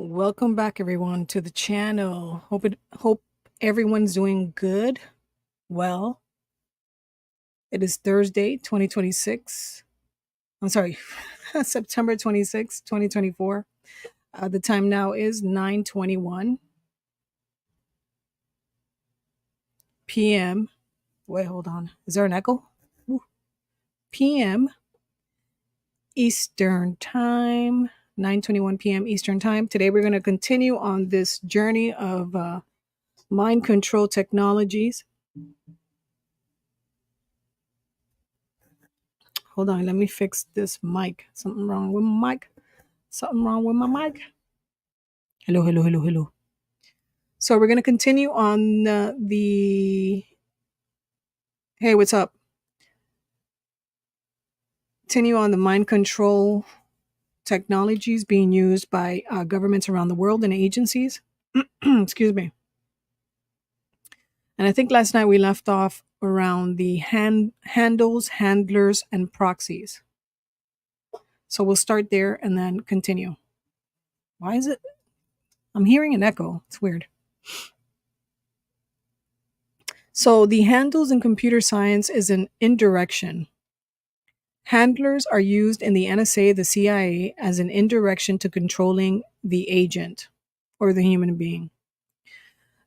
Welcome back, everyone, to the channel. Hope everyone's doing good. Well, it is Thursday, 2026. I'm sorry, September 26, 2024. The time now is 9:21 p.m. Wait, hold on. Is there an echo? Ooh. p.m. Eastern Time. 9:21 p.m. Eastern Time. Today, we're going to continue on this journey of mind control technologies. Hold on, let me fix this mic. Something wrong with my mic. Something wrong with my mic. Hello, hello, hello, hello. So we're going to continue on the. Hey, what's up? Continue on the mind control technologies being used by governments around the world and agencies. Excuse me. And I think last night we left off around the handles, handlers, and proxies. So we'll start there and then continue. Why is it? I'm hearing an echo. It's weird. So the handles in computer science is an indirection. Handlers are used in the NSA, the CIA, as an indirection to controlling the agent or the human being.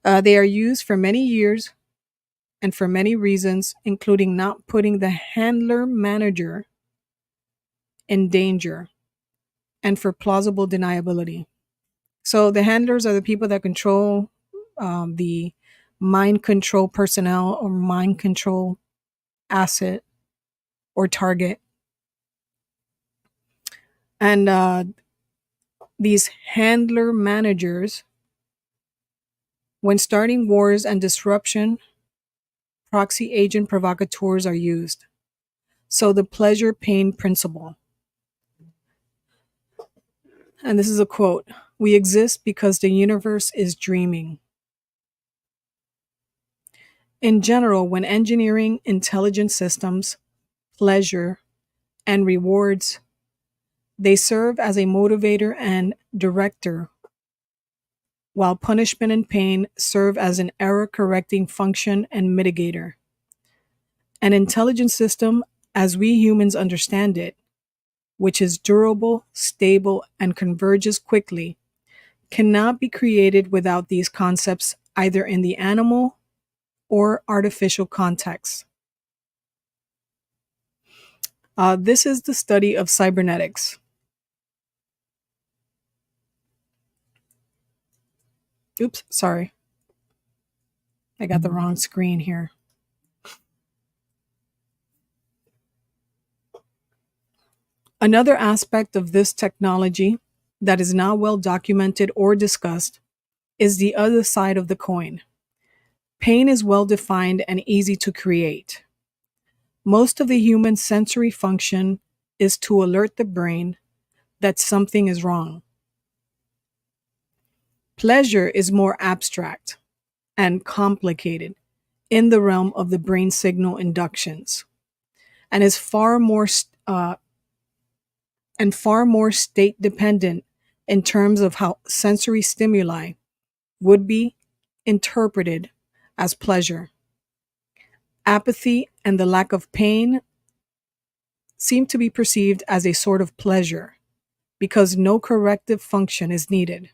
They are used for many years and for many reasons, including not putting the handler manager in danger and for plausible deniability. So the handlers are the people that control the mind control personnel or mind control asset or target. And these handler managers, when starting wars and disruption, proxy agent provocateurs are used. So the pleasure pain principle. And this is a quote: "We exist because the universe is dreaming." In general, when engineering intelligent systems, pleasure, and rewards, they serve as a motivator and director, while punishment and pain serve as an error-correcting function and mitigator. An intelligent system, as we humans understand it, which is durable, stable, and converges quickly, cannot be created without these concepts either in the animal or artificial context. This is the study of cybernetics. Oops, sorry. I got the wrong screen here. Another aspect of this technology that is not well documented or discussed is the other side of the coin. Pain is well defined and easy to create. Most of the human sensory function is to alert the brain that something is wrong. Pleasure is more abstract and complicated in the realm of the brain signal inductions and is far more state dependent in terms of how sensory stimuli would be interpreted as pleasure. Apathy and the lack of pain seem to be perceived as a sort of pleasure because no corrective function is needed.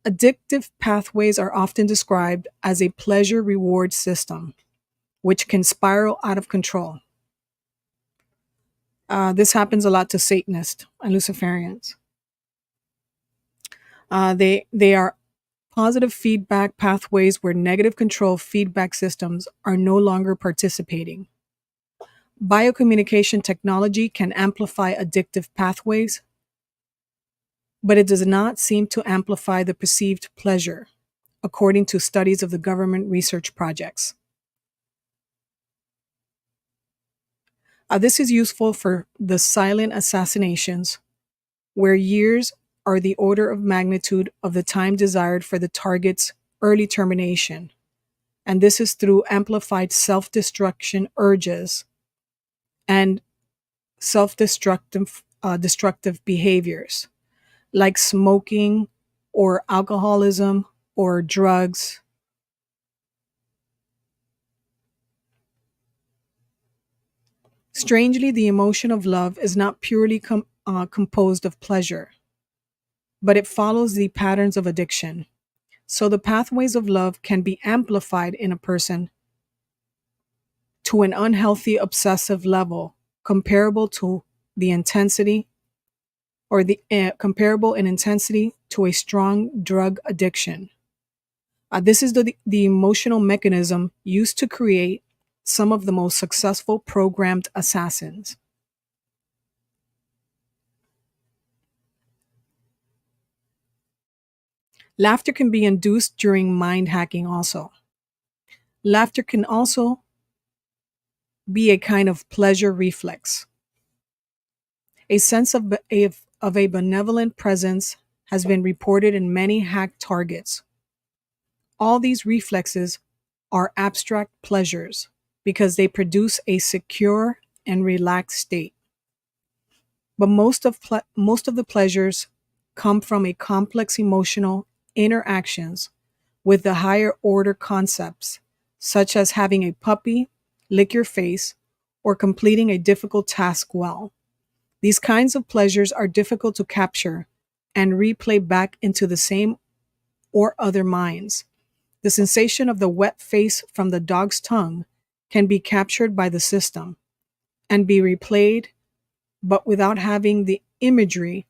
Addictive pathways are often described as a pleasure reward system, which can spiral out of control. This happens a lot to Satanists and Luciferians. They are positive feedback pathways where negative control feedback systems are no longer participating. Biocommunication technology can amplify addictive pathways, but it does not seem to amplify the perceived pleasure, according to studies of the government research projects. This is useful for the silent assassinations, where years are the order of magnitude of the time desired for the target's early termination, and this is through amplified self-destruction urges and self-destructive behaviors like smoking or alcoholism or drugs. Strangely, the emotion of love is not purely composed of pleasure, but it follows the patterns of addiction. So the pathways of love can be amplified in a person to an unhealthy obsessive level comparable to the intensity or the comparable in intensity to a strong drug addiction. This is the emotional mechanism used to create some of the most successful programmed assassins. Laughter can be induced during mind hacking also. Laughter can also be a kind of pleasure reflex. A sense of a benevolent presence has been reported in many hacked targets. All these reflexes are abstract pleasures because they produce a secure and relaxed state. But most of the pleasures come from a complex emotional interactions with the higher order concepts, such as having a puppy lick your face or completing a difficult task well. These kinds of pleasures are difficult to capture and replay back into the same or other minds. The sensation of the wet face from the dog's tongue can be captured by the system and be replayed, but without having the imagery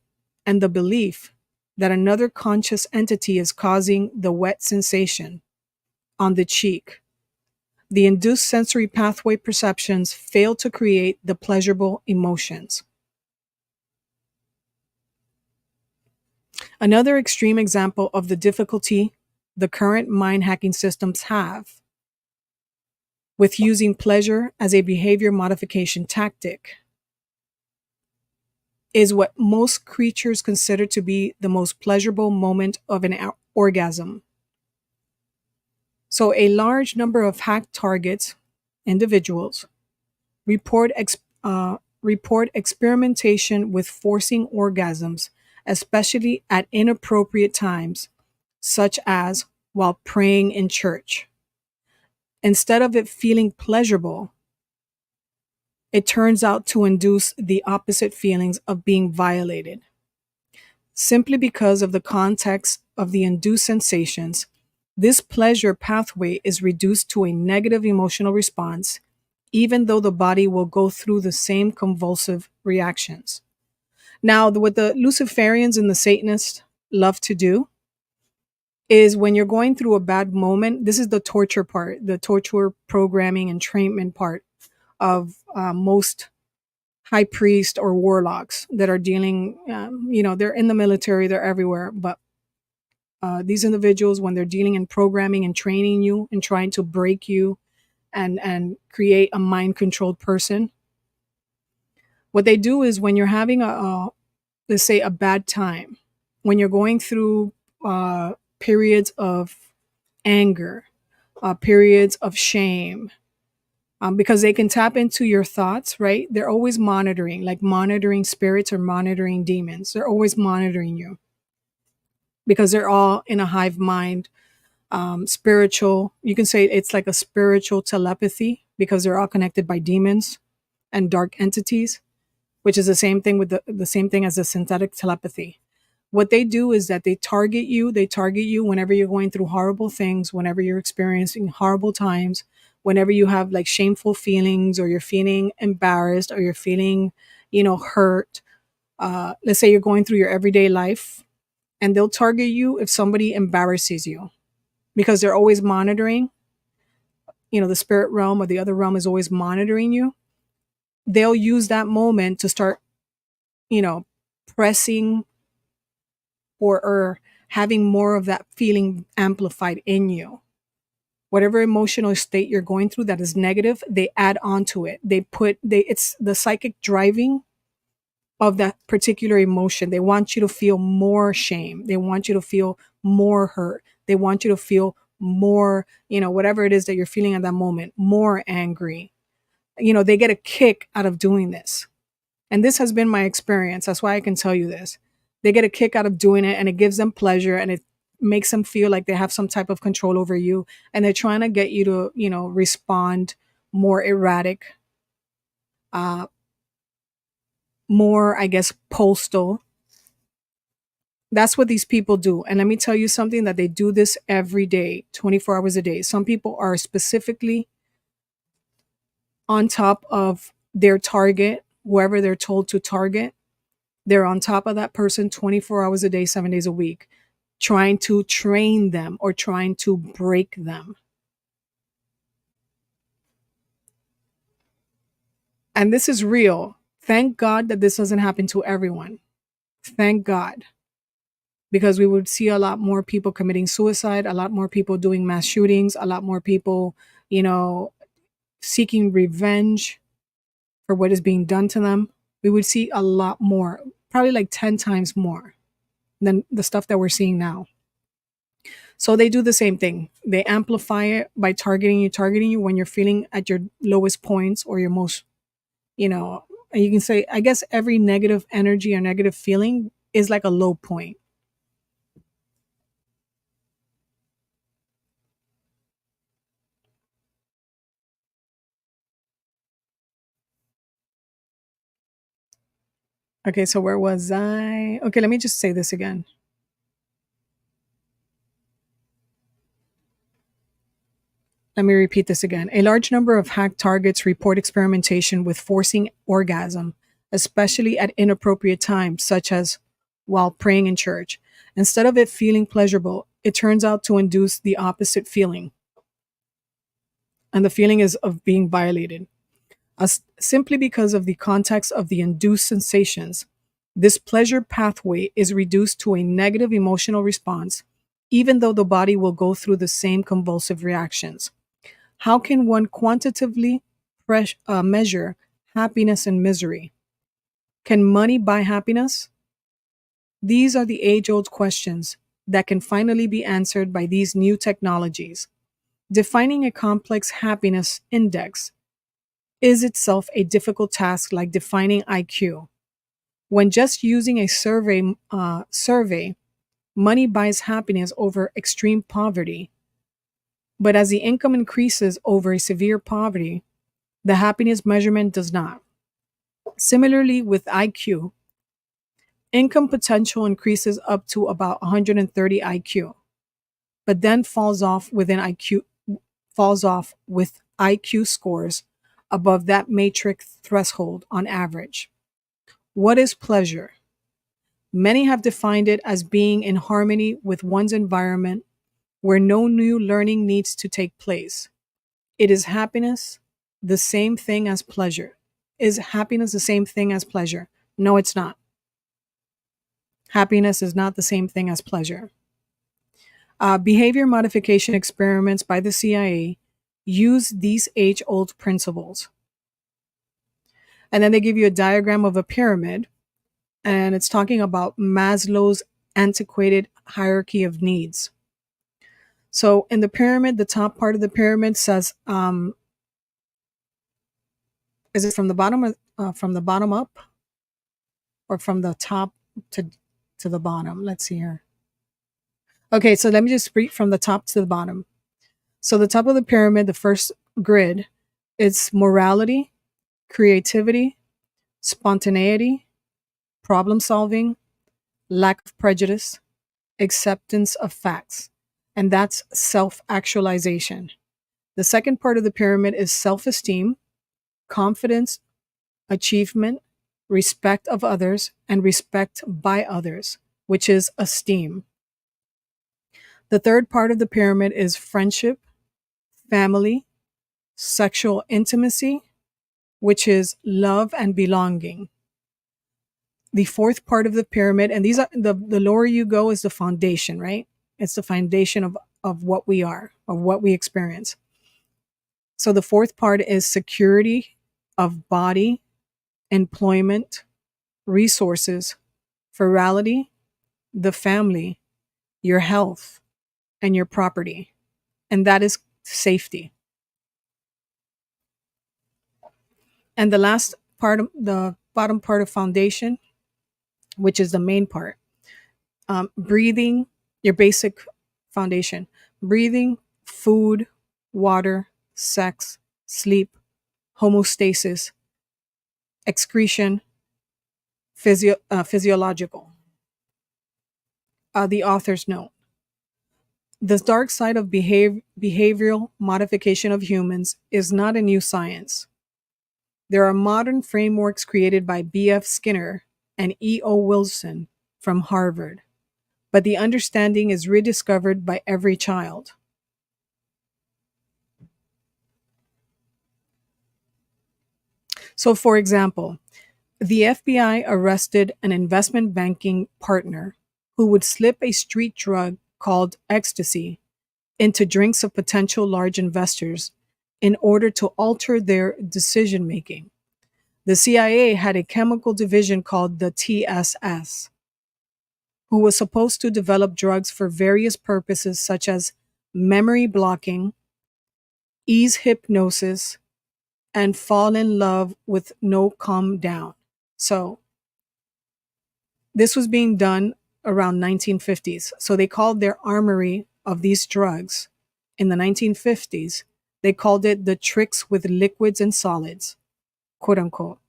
and the belief that another conscious entity is causing the wet sensation on the cheek. The induced sensory pathway perceptions fail to create the pleasurable emotions. Another extreme example of the difficulty the current mind hacking systems have with using pleasure as a behavior modification tactic is what most creatures consider to be the most pleasurable moment of an orgasm. So, a large number of hacked targets, individuals, report experimentation with forcing orgasms, especially at inappropriate times, such as while praying in church. Instead of it feeling pleasurable, it turns out to induce the opposite feelings of being violated. Simply because of the context of the induced sensations, this pleasure pathway is reduced to a negative emotional response, even though the body will go through the same convulsive reactions. Now, what the Luciferians and the Satanists love to do is when you're going through a bad moment, this is the torture part, the torture programming entrainment part of most high priests or warlocks that are dealing, they're in the military, they're everywhere. But these individuals, when they're dealing in programming and training you and trying to break you and create a mind controlled person, what they do is when you're having let's say a bad time, when you're going through periods of anger, periods of shame, because they can tap into your thoughts, right? They're always monitoring, like monitoring spirits or monitoring demons. They're always monitoring you because they're all in a hive mind, spiritual. You can say it's like a spiritual telepathy because they're all connected by demons and dark entities, which is the same thing with the same thing as a synthetic telepathy. What they do is that they target you. They target you whenever you're going through horrible things, whenever you're experiencing horrible times, whenever you have like shameful feelings or you're feeling embarrassed or you're feeling, hurt. Let's say you're going through your everyday life, and they'll target you if somebody embarrasses you, because they're always monitoring. The spirit realm or the other realm is always monitoring you. They'll use that moment to start, you know, pressing, or having more of that feeling amplified in you. Whatever emotional state you're going through that is negative, they add on to it. It's the psychic driving of that particular emotion. They want you to feel more shame. They want you to feel more hurt. They want you to feel more, whatever it is that you're feeling at that moment, more angry. They get a kick out of doing this. And this has been my experience. That's why I can tell you this. They get a kick out of doing it, and it gives them pleasure, and it makes them feel like they have some type of control over you. And they're trying to get you to, respond more erratic, uh, more, I guess, postal. That's what these people do. And let me tell you something, that they do this every day, 24 hours a day. Some people are specifically on top of their target, whoever they're told to target. They're on top of that person 24 hours a day, 7 days a week, trying to train them or trying to break them. And this is real. Thank God that this doesn't happen to everyone. Thank God. Because we would see a lot more people committing suicide, a lot more people doing mass shootings, a lot more people, seeking revenge for what is being done to them. We would see a lot more, probably like 10 times more than the stuff that we're seeing now. So they do the same thing. They amplify it by targeting you when you're feeling at your lowest points, or your most, and you can say, I guess every negative energy or negative feeling is like a low point. Okay, so where was I? Okay, let me just say this again. Let me repeat this again. A large number of hacked targets report experimentation with forcing orgasm, especially at inappropriate times, such as while praying in church. Instead of it feeling pleasurable, it turns out to induce the opposite feeling. And the feeling is of being violated. Simply because of the context of the induced sensations, this pleasure pathway is reduced to a negative emotional response, even though the body will go through the same convulsive reactions. How can one quantitatively measure happiness and misery? Can money buy happiness? These are the age old questions that can finally be answered by these new technologies. Defining a complex happiness index is itself a difficult task, like defining IQ. When just using a survey, money buys happiness over extreme poverty. But as the income increases over a severe poverty, the happiness measurement does not. Similarly, with IQ, income potential increases up to about 130 IQ, but then falls off with IQ scores above that matrix threshold on average. What is pleasure? Many have defined it as being in harmony with one's environment, where no new learning needs to take place. It is happiness the same thing as pleasure? Is happiness the same thing as pleasure? No, it's not. Happiness is not the same thing as pleasure. Behavior modification experiments by the CIA use these age old principles. And then they give you a diagram of a pyramid, and it's talking about Maslow's antiquated hierarchy of needs. So in the pyramid, the top part of the pyramid says, is it from the bottom, from the bottom up, or from the top to the bottom? Let's see here. Okay, so let me just read from the top to the bottom. So the top of the pyramid, the first grid, it's morality, creativity, spontaneity, problem solving, lack of prejudice, acceptance of facts, and that's self actualization. The second part of the pyramid is self esteem, confidence, achievement, respect of others, and respect by others, which is esteem. The third part of the pyramid is friendship, family, sexual intimacy, which is love and belonging. The fourth part of the pyramid, and these are the lower you go is the foundation, right? It's the foundation of what we are, of what we experience. So the fourth part is security of body, employment, resources, virality, the family, your health, and your property. And that is safety. And the last part of the bottom part of foundation, which is the main part, breathing, your basic foundation, breathing, food, water, sex, sleep, homeostasis, excretion, physiological. The author's note. The dark side of behavioral modification of humans is not a new science. There are modern frameworks created by B.F. Skinner and E.O. Wilson from Harvard, but the understanding is rediscovered by every child. So, for example, the FBI arrested an investment banking partner who would slip a street drug called ecstasy into drinks of potential large investors in order to alter their decision making. The CIA had a chemical division called the TSS, who was supposed to develop drugs for various purposes such as memory blocking, ease hypnosis, and fall in love with no calm down. So this was being done around 1950s. So they called their armory of these drugs in the 1950s, they called it the tricks with liquids and solids, quote unquote.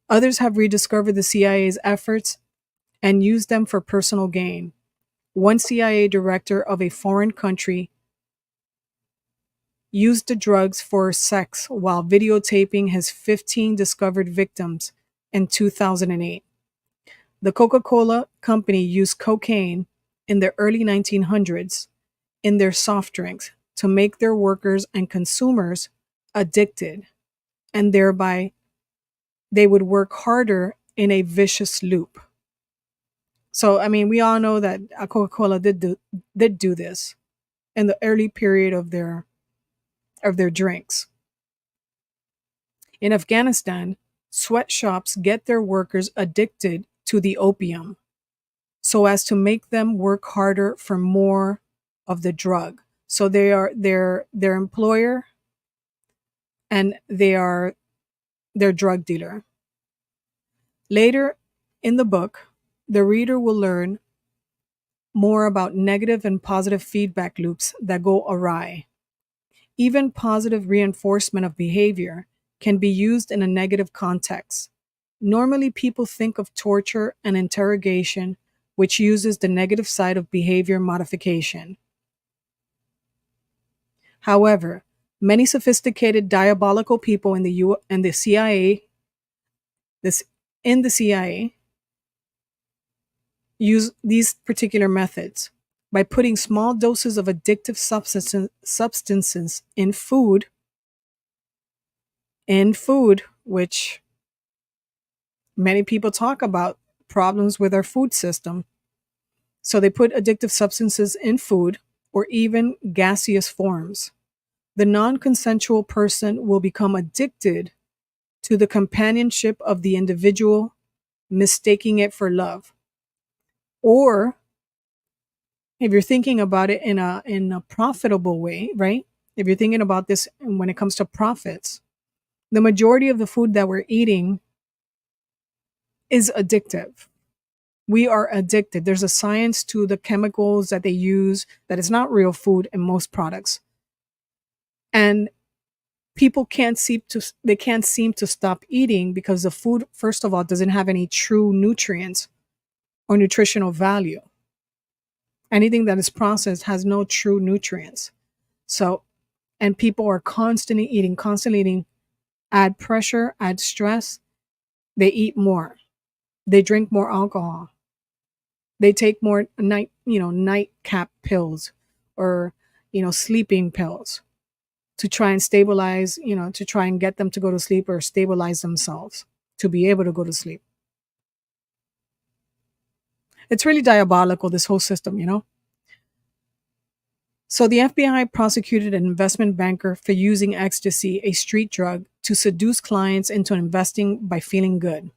Others have rediscovered the CIA's efforts and used them for personal gain. One CIA director of a foreign country used the drugs for sex while videotaping his 15 discovered victims in 2008. The Coca-Cola company used cocaine in the early 1900s in their soft drinks to make their workers and consumers addicted, and thereby they would work harder in a vicious loop. So, I mean, we all know that Coca-Cola did do this in the early period of their drinks. In Afghanistan, sweatshops get their workers addicted to the opium so as to make them work harder for more of the drug. So they are their employer and they are their drug dealer. Later in the book, the reader will learn more about negative and positive feedback loops that go awry. Even positive reinforcement of behavior can be used in a negative context. Normally, people think of torture and interrogation, which uses the negative side of behavior modification. However, many sophisticated diabolical people in the CIA, this in the CIA, use these particular methods by putting small doses of addictive substances in food, which many people talk about problems with our food system. So they put addictive substances in food or even gaseous forms. The non-consensual person will become addicted to the companionship of the individual, mistaking it for love. Or if you're thinking about it in a profitable way, right? If you're thinking about this when it comes to profits, the majority of the food that we're eating is addictive. We are addicted. There's a science to the chemicals that they use that is not real food in most products. And people can't seem to stop eating because the food, first of all, doesn't have any true nutrients or nutritional value. Anything that is processed has no true nutrients. So, and people are constantly eating, add pressure, add stress. They eat more. They drink more alcohol. They take more nightcap pills or, sleeping pills to try and stabilize, to try and get them to go to sleep or stabilize themselves to be able to go to sleep. It's really diabolical, this whole system. So the FBI prosecuted an investment banker for using ecstasy, a street drug, to seduce clients into investing by feeling good.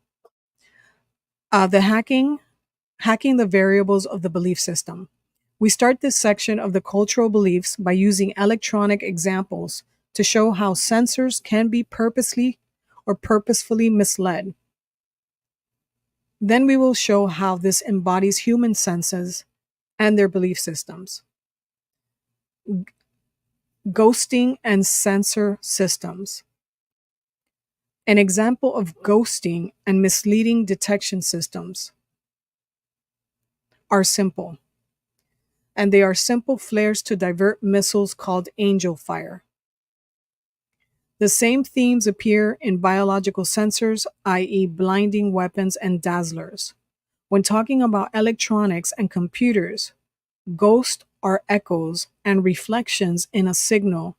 The hacking the variables of the belief system. We start this section of the cultural beliefs by using electronic examples to show how sensors can be purposely or purposefully misled. Then we will show how this embodies human senses and their belief systems. Ghosting and sensor systems. An example of ghosting and misleading detection systems are simple, and they are simple flares to divert missiles called angel fire. The same themes appear in biological sensors, i.e., blinding weapons and dazzlers. When talking about electronics and computers, ghosts are echoes and reflections in a signal,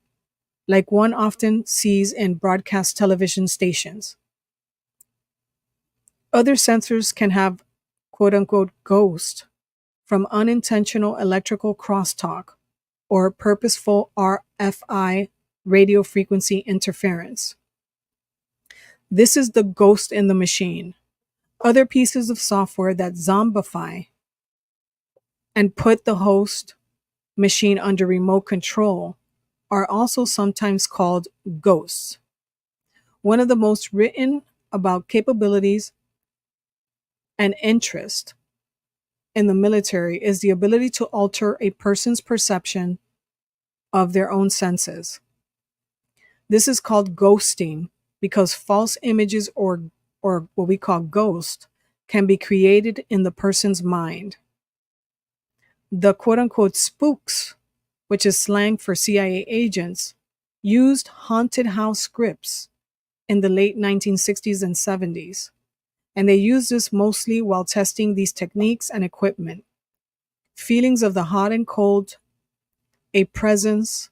like one often sees in broadcast television stations. Other sensors can have quote unquote ghost from unintentional electrical crosstalk or purposeful RFI radio frequency interference. This is the ghost in the machine. Other pieces of software that zombify and put the host machine under remote control are also sometimes called ghosts. One of the most written about capabilities and interest in the military is the ability to alter a person's perception of their own senses. This is called ghosting because false images or what we call ghost can be created in the person's mind. The quote unquote spooks, which is slang for CIA agents, used haunted house scripts in the late 1960s and 70s, and they used this mostly while testing these techniques and equipment. Feelings of the hot and cold, a presence,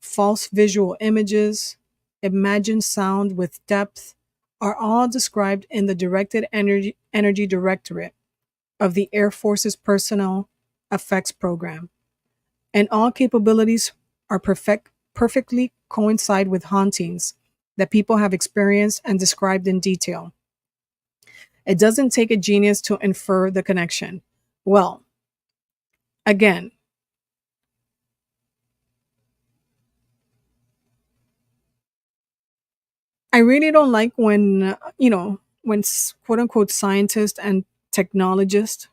false visual images, imagined sound with depth are all described in the Directed Energy Directorate of the Air Force's Personnel Effects Program. And all capabilities are perfectly coincide with hauntings that people have experienced and described in detail. It doesn't take a genius to infer the connection. Well, again, I really don't like when, when quote unquote scientists and technologists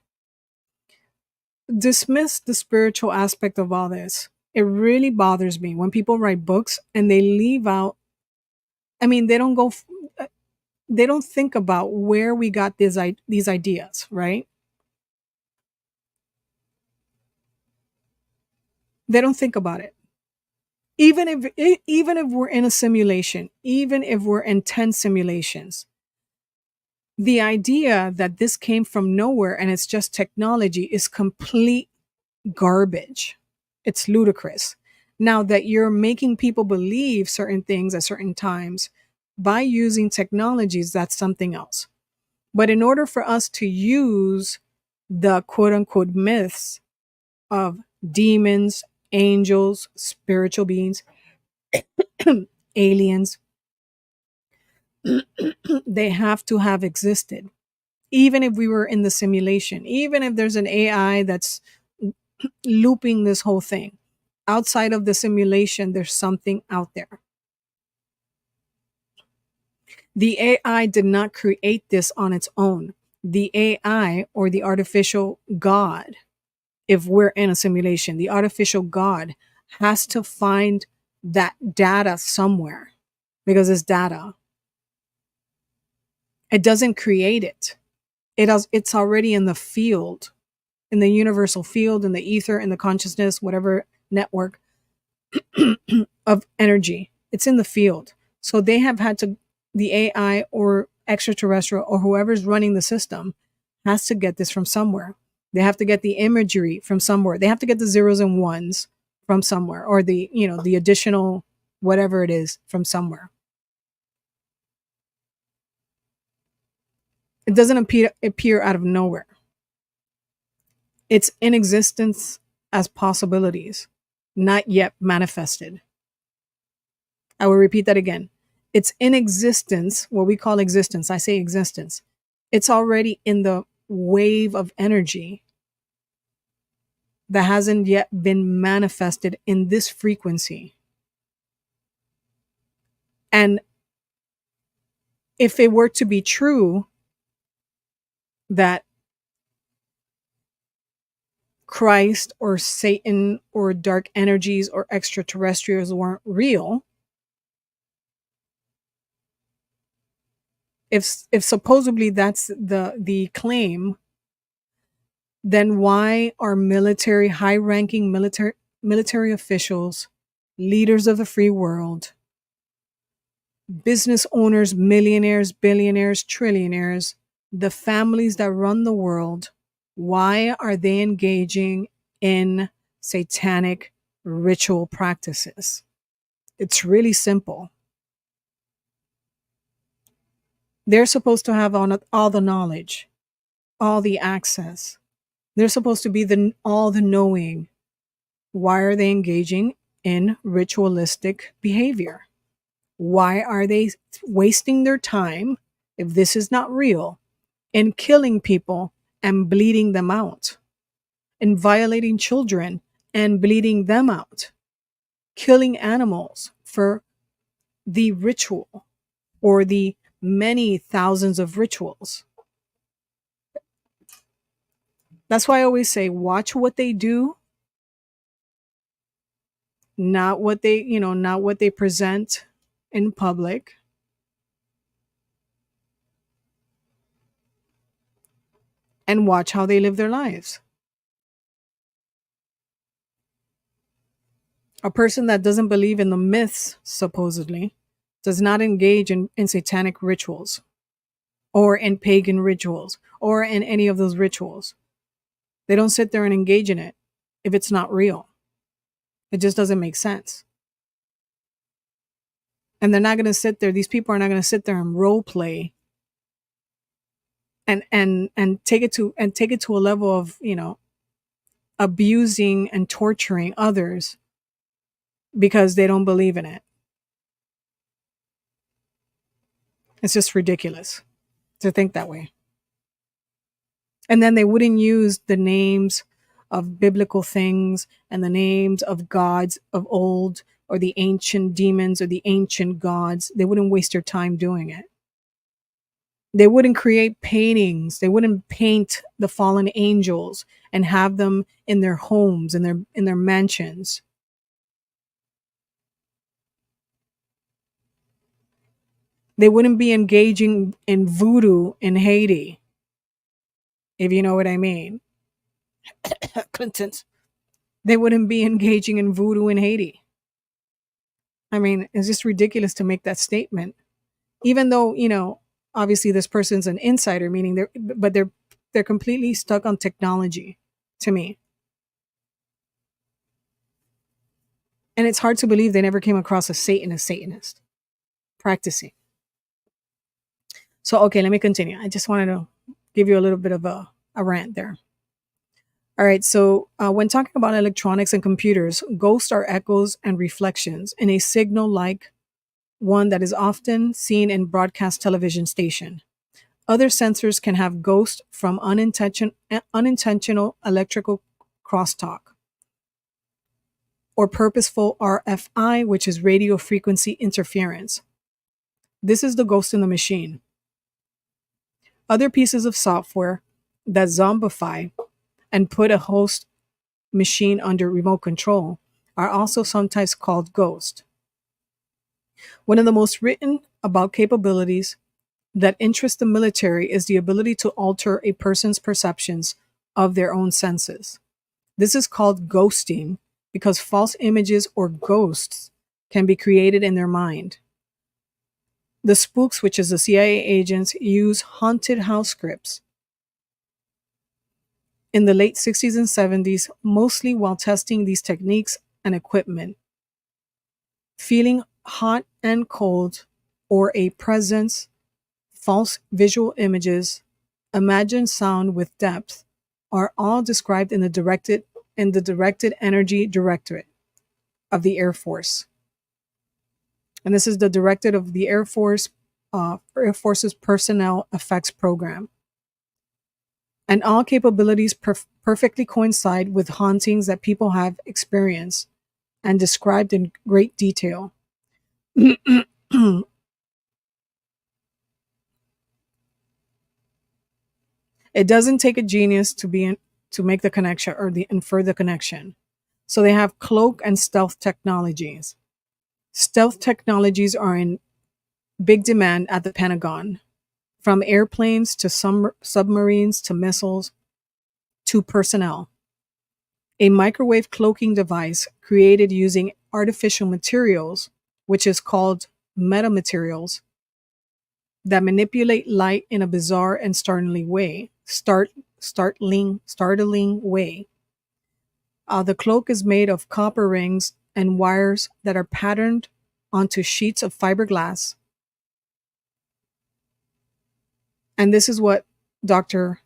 dismiss the spiritual aspect of all this. It really bothers me when people write books and they leave out, I mean, they don't think about where we got these ideas, right? They don't think about it. Even if we're in a simulation, even if we're in 10 simulations, the idea that this came from nowhere and it's just technology is complete garbage. It's ludicrous. Now that you're making people believe certain things at certain times by using technologies, that's something else. But in order for us to use the quote unquote myths of demons, angels, spiritual beings, aliens, they have to have existed. Even if we were in the simulation, even if there's an AI that's looping this whole thing, outside of the simulation, there's something out there. The AI did not create this on its own. The AI, or the artificial God, if we're in a simulation, the artificial God has to find that data somewhere because it's data. It doesn't create it. It's already in the field, in the universal field, in the ether, in the consciousness, whatever network of energy. It's in the field. So they have had to, the AI or extraterrestrial or whoever's running the system has to get this from somewhere. They have to get the imagery from somewhere. They have to get the zeros and ones from somewhere, or the, the additional whatever it is from somewhere. It doesn't appear out of nowhere. It's in existence as possibilities, not yet manifested. I will repeat that again. It's in existence, what we call existence. I say existence. It's already in the wave of energy that hasn't yet been manifested in this frequency. And if it were to be true that Christ or Satan or dark energies or extraterrestrials weren't real, if supposedly that's the claim, then why are high-ranking military officials, leaders of the free world, business owners, millionaires, billionaires, trillionaires, the families that run the world, why are they engaging in satanic ritual practices? It's really simple. They're supposed to have all the knowledge, all the access. They're supposed to be all the knowing. Why are they engaging in ritualistic behavior? Why are they wasting their time, if this is not real, in killing people and bleeding them out, in violating children and bleeding them out, killing animals for the ritual or the many thousands of rituals? That's why I always say, watch what they do, not what they present in public. And watch how they live their lives. A person that doesn't believe in the myths, supposedly, does not engage in satanic rituals or in pagan rituals or in any of those rituals. They don't sit there and engage in it if it's not real. It just doesn't make sense. And they're not going to sit there. These people are not going to sit there and role play and take it to a level of, abusing and torturing others because they don't believe in it. It's just ridiculous to think that way. And then they wouldn't use the names of biblical things and the names of gods of old or the ancient demons or the ancient gods. They wouldn't waste their time doing it. They wouldn't create paintings. They wouldn't paint the fallen angels and have them in their homes, in their mansions. They wouldn't be engaging in voodoo in Haiti, if you know what I mean. Clintons. They wouldn't be engaging in voodoo in Haiti. I mean, it's just ridiculous to make that statement. Even though, obviously this person's an insider, meaning they're completely stuck on technology to me. And it's hard to believe they never came across a Satanist practicing. So, okay, let me continue. I just wanted to give you a little bit of a rant there. All right, so when talking about electronics and computers, ghosts are echoes and reflections in a signal like one that is often seen in broadcast television station. Other sensors can have ghosts from unintentional electrical crosstalk or purposeful RFI, which is radio frequency interference. This is the ghost in the machine. Other pieces of software that zombify and put a host machine under remote control are also sometimes called ghost. One of the most written about capabilities that interest the military is the ability to alter a person's perceptions of their own senses. This is called ghosting because false images or ghosts can be created in their mind. The spooks, which is the CIA agents, use haunted house scripts in the late 60s and 70s, mostly while testing these techniques and equipment. Feeling hot and cold, or a presence, false visual images, imagined sound with depth, are all described in the Directed Energy Directorate of the Air Force. And this is the Directorate of the Air Force's Personnel Effects Program. And all capabilities perfectly coincide with hauntings that people have experienced and described in great detail. It doesn't take a genius to make the connection or infer the connection. So they have cloak and stealth technologies. Stealth technologies are in big demand at the Pentagon, from airplanes to submarines to missiles to personnel. A microwave cloaking device created using artificial materials, which is called metamaterials, that manipulate light in a bizarre and startling way. Startling way. The cloak is made of copper rings and wires that are patterned onto sheets of fiberglass. And this is what Dr.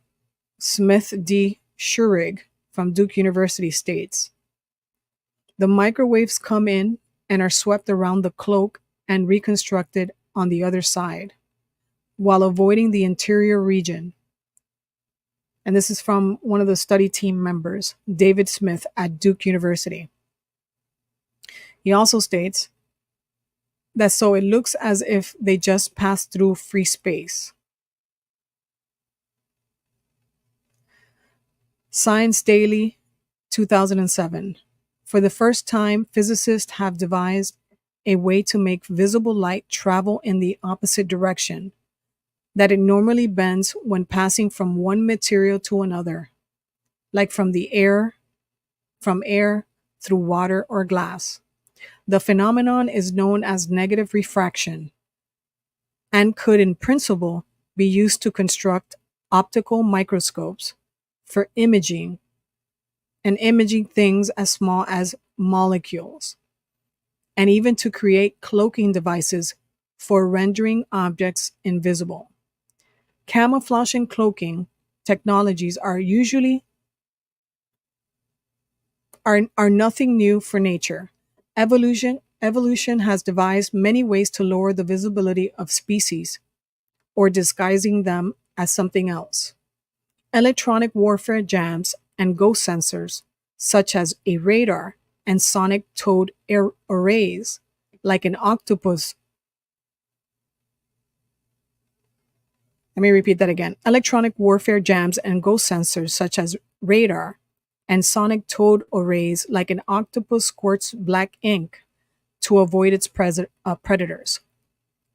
Smith D. Schurig from Duke University states. The microwaves come in and are swept around the cloak and reconstructed on the other side, while avoiding the interior region. And this is from one of the study team members, David Smith at Duke University. He also states that so it looks as if they just passed through free space. Science Daily, 2007. For the first time, physicists have devised a way to make visible light travel in the opposite direction that it normally bends when passing from one material to another, like from air through water or glass. The phenomenon is known as negative refraction and could, in principle, be used to construct optical microscopes for imaging things as small as molecules, and even to create cloaking devices for rendering objects invisible. Camouflage and cloaking technologies are nothing new for nature. Evolution has devised many ways to lower the visibility of species or disguising them as something else. Electronic warfare jams and ghost sensors, such as a radar and sonic towed arrays, like an octopus. Let me repeat that again. Electronic warfare jams and ghost sensors, such as radar and sonic towed arrays, like an octopus squirts black ink to avoid its predators.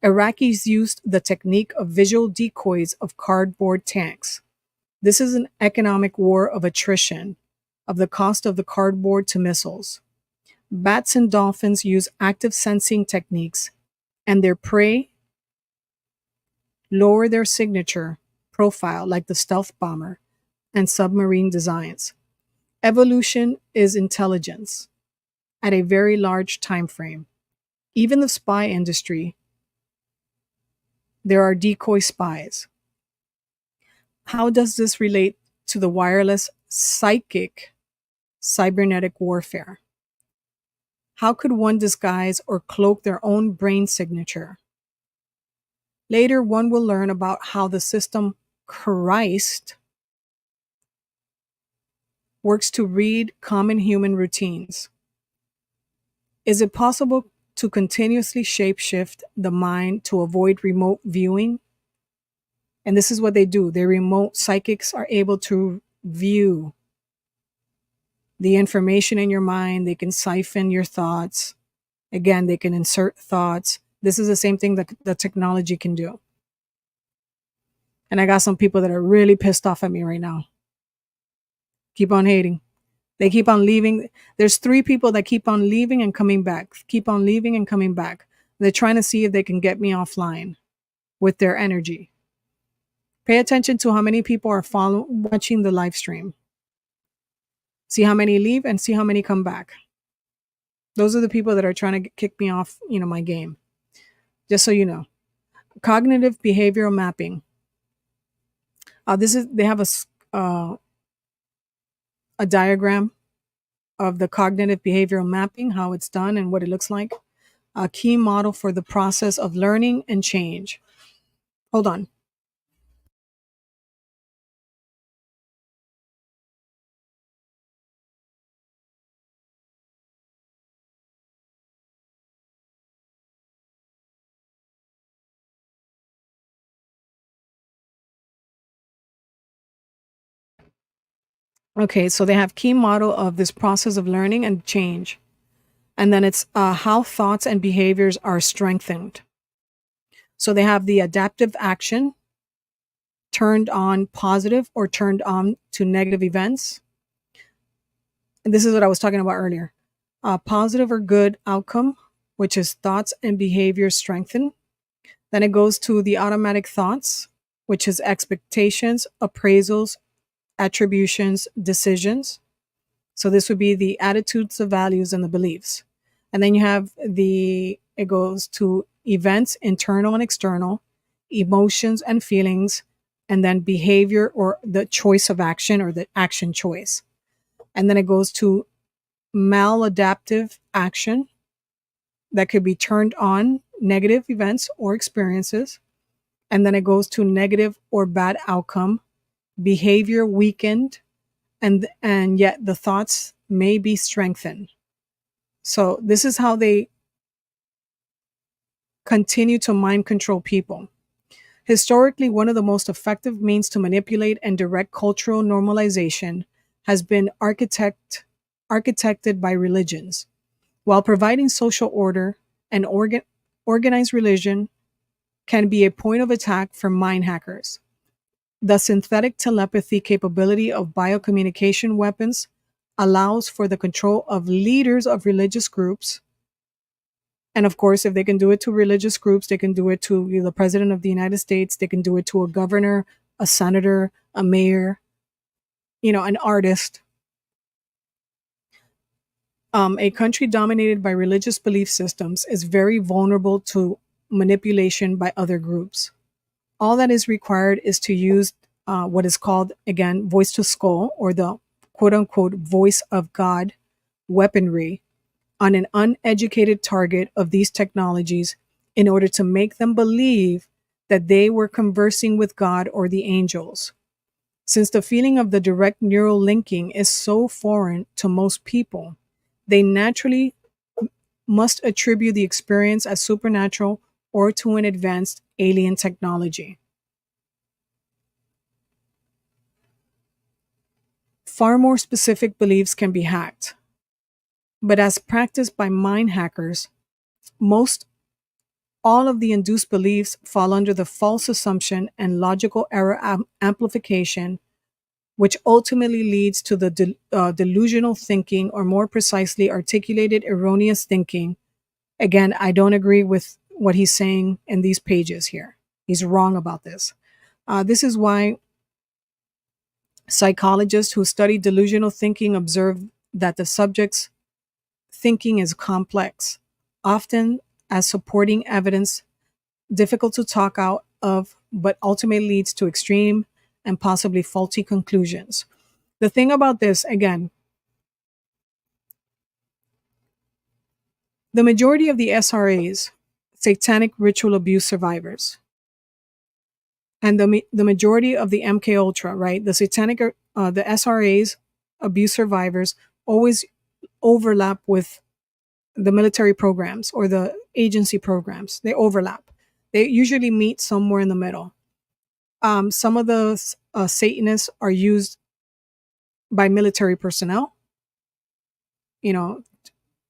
Iraqis used the technique of visual decoys of cardboard tanks. This is an economic war of attrition of the cost of the cardboard to missiles. Bats and dolphins use active sensing techniques, and their prey lower their signature profile like the stealth bomber and submarine designs. Evolution is intelligence at a very large time frame. Even the spy industry, there are decoy spies. How does this relate to the wireless psychic cybernetic warfare? How could one disguise or cloak their own brain signature? Later, one will learn about how the system Christ works to read common human routines. Is it possible to continuously shapeshift the mind to avoid remote viewing? And this is what they do. Their remote psychics are able to view the information in your mind. They can siphon your thoughts. Again, they can insert thoughts. This is the same thing that the technology can do. And I got some people that are really pissed off at me right now. Keep on hating. They keep on leaving. There's 3 people that keep on leaving and coming back. Keep on leaving and coming back. They're trying to see if they can get me offline with their energy. Pay attention to how many people are watching the live stream. See how many leave and see how many come back. Those are the people that are trying to kick me off, my game. Just so you know. Cognitive behavioral mapping. They have a diagram of the cognitive behavioral mapping, how it's done and what it looks like. A key model for the process of learning and change. Hold on. Okay, so they have key model of this process of learning and change. And then it's how thoughts and behaviors are strengthened. So they have the adaptive action, turned on positive or turned on to negative events. And this is what I was talking about earlier. Positive or good outcome, which is thoughts and behaviors strengthened. Then it goes to the automatic thoughts, which is expectations, appraisals, attributions, decisions. So this would be the attitudes, the values, and the beliefs. And then you have it goes to events, internal and external, emotions and feelings, and then behavior or the choice of action or the action choice. And then it goes to maladaptive action that could be turned on, negative events or experiences. And then it goes to negative or bad outcome, behavior weakened, and yet the thoughts may be strengthened. So this is how they continue to mind control people. Historically, one of the most effective means to manipulate and direct cultural normalization has been architected by religions. While providing social order, and organized religion can be a point of attack for mind hackers. The synthetic telepathy capability of biocommunication weapons allows for the control of leaders of religious groups. And of course, if they can do it to religious groups, they can do it to the president of the United States, they can do it to a governor, a senator, a mayor, an artist. A country dominated by religious belief systems is very vulnerable to manipulation by other groups. All that is required is to use what is called, again, voice to skull, or the quote unquote voice of God weaponry on an uneducated target of these technologies in order to make them believe that they were conversing with God or the angels. Since the feeling of the direct neural linking is so foreign to most people, they naturally must attribute the experience as supernatural or to an advanced alien technology. Far more specific beliefs can be hacked. But as practiced by mind hackers, most all of the induced beliefs fall under the false assumption and logical error amplification, which ultimately leads to the delusional thinking, or more precisely, articulated erroneous thinking. Again, I don't agree with what he's saying in these pages here. He's wrong about this. This is why psychologists who study delusional thinking observe that the subject's thinking is complex, often as supporting evidence difficult to talk out of, but ultimately leads to extreme and possibly faulty conclusions. The thing about this, again, the majority of the SRAs, satanic ritual abuse survivors, and the majority of the MK Ultra, right, the SRAs abuse survivors always overlap with the military programs or the agency programs. They overlap. They usually meet somewhere in the middle. Some of the Satanists are used by military personnel.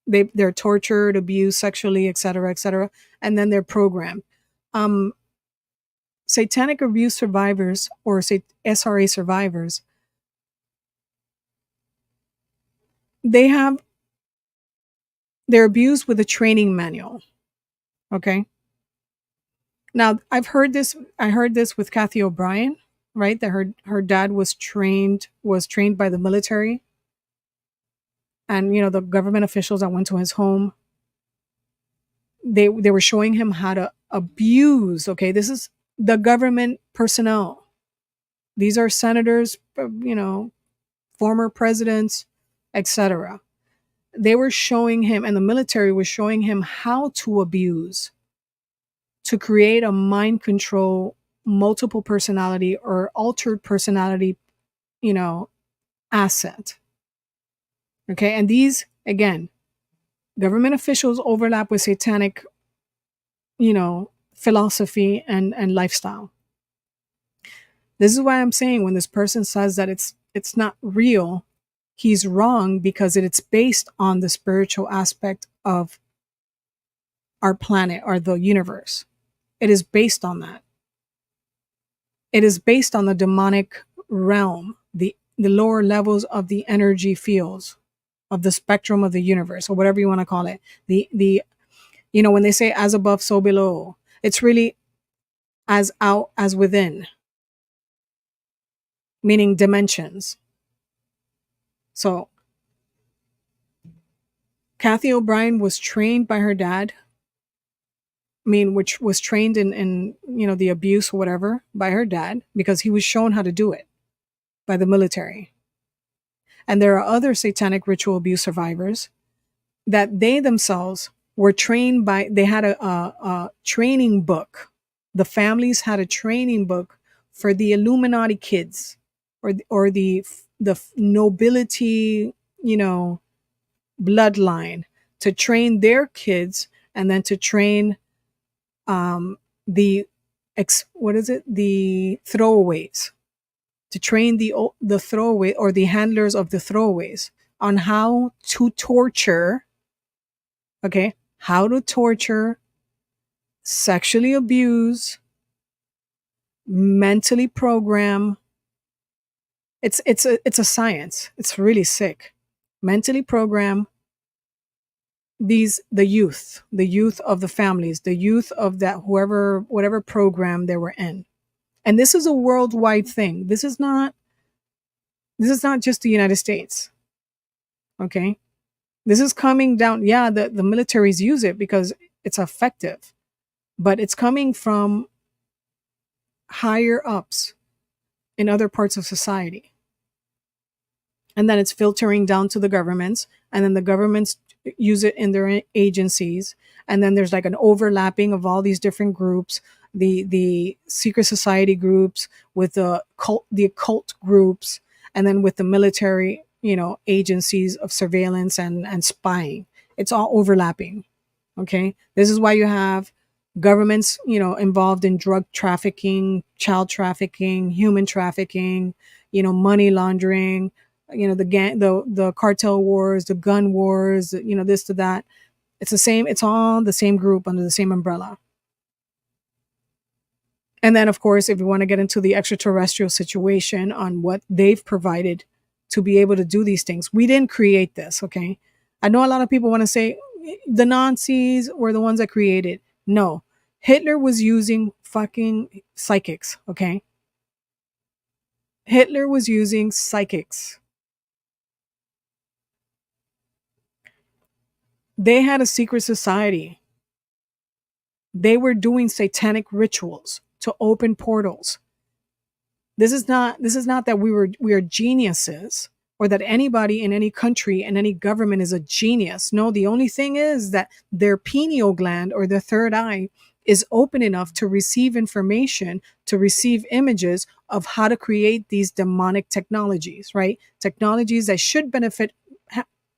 They're tortured, abused sexually, etc., and then they're programmed. Satanic abuse survivors, or SRA survivors, they're abused with a training manual. Okay. Now I heard this with Kathy O'Brien, right? That her dad was trained by the military, and the government officials that went to his home, they were showing him how to abuse. Okay, this is the government personnel. These are senators, former presidents, etc. They were showing him, and the military was showing him how to abuse, to create a mind control, multiple personality or altered personality, you know, asset. Okay. And these, again, government officials overlap with satanic, philosophy and lifestyle. This is why I'm saying when this person says that it's not real, he's wrong because it's based on the spiritual aspect of our planet or the universe. It is based on that. It is based on the demonic realm, the lower levels of the energy fields of the spectrum of the universe, or whatever you want to call it. The when they say as above, so below, it's really as out as within, meaning dimensions. So Kathy O'Brien was trained by her dad. I mean, which was trained in the abuse or whatever by her dad because he was shown how to do it by the military. And there are other satanic ritual abuse survivors that they themselves were trained by, they had a training book. The families had a training book for the Illuminati kids or the nobility, bloodline, to train their kids and then to train the what is it? The throwaways, to train the throwaway or the handlers of the throwaways on how to torture, okay, how to torture, sexually abuse, mentally program. It's a science. It's really sick. Mentally program the youth of the families, the youth of that whatever program they were in. And this is a worldwide thing. This is not just the United States. Okay? This is coming down. Yeah, the militaries use it because it's effective, but it's coming from higher ups in other parts of society. And then it's filtering down to the governments, and then the governments use it in their agencies. And then there's like an overlapping of all these different groups, the secret society groups with the occult groups, and then with the military, agencies of surveillance and spying. It's all overlapping. Okay. This is why you have governments, involved in drug trafficking, child trafficking, human trafficking, money laundering, the gang, the cartel wars, the gun wars, this to that. It's the same. It's all the same group under the same umbrella. And then, of course, if you want to get into the extraterrestrial situation on what they've provided to be able to do these things, we didn't create this. Okay. I know a lot of people want to say the Nazis were the ones that created. No, Hitler was using fucking psychics. Okay. Hitler was using psychics. They had a secret society. They were doing satanic rituals to open portals. This is not that we are geniuses, or that anybody in any country and any government is a genius. No, the only thing is that their pineal gland or their third eye is open enough to receive information, to receive images of how to create these demonic technologies, right? Technologies that should benefit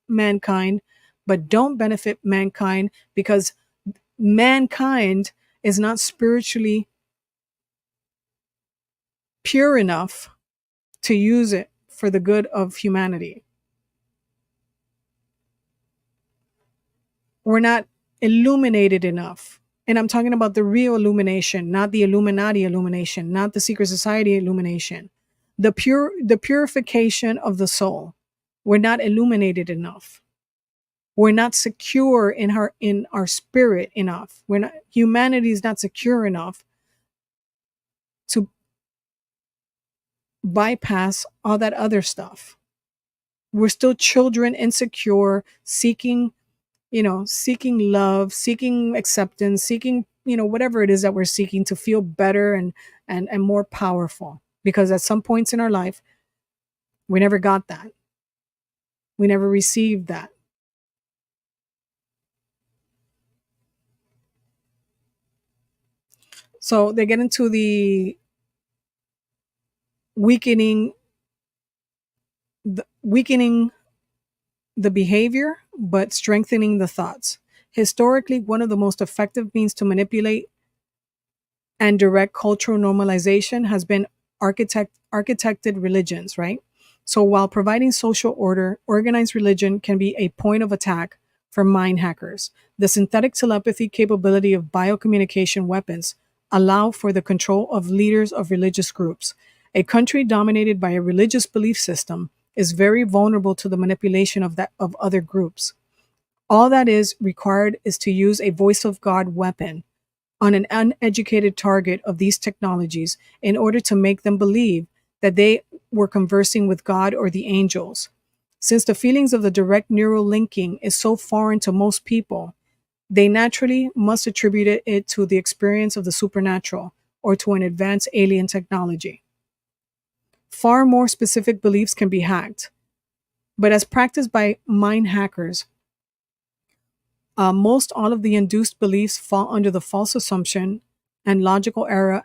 mankind, but don't benefit mankind because mankind is not spiritually pure enough to use it for the good of humanity. We're not illuminated enough. And I'm talking about the real illumination, not the Illuminati illumination, not the secret society illumination. The purification of the soul. We're not illuminated enough. We're not secure in our spirit enough. We're not Humanity is not secure enough to bypass all that other stuff. We're still children, insecure, seeking, seeking love, seeking acceptance, seeking, whatever it is that we're seeking to feel better and more powerful. Because at some points in our life, we never got that. We never received that. So they get into the weakening weakening the behavior, but strengthening the thoughts. Historically, one of the most effective means to manipulate and direct cultural normalization has been architected religions, right? So while providing social order, organized religion can be a point of attack for mind hackers. The synthetic telepathy capability of biocommunication weapons allow for the control of leaders of religious groups. A country dominated by a religious belief system is very vulnerable to the manipulation of other groups. All that is required is to use a voice of God weapon on an uneducated target of these technologies in order to make them believe that they were conversing with God or the angels. Since the feelings of the direct neural linking is so foreign to most people, they naturally must attribute it to the experience of the supernatural or to an advanced alien technology. Far more specific beliefs can be hacked, but as practiced by mind hackers, most all of the induced beliefs fall under the false assumption and logical error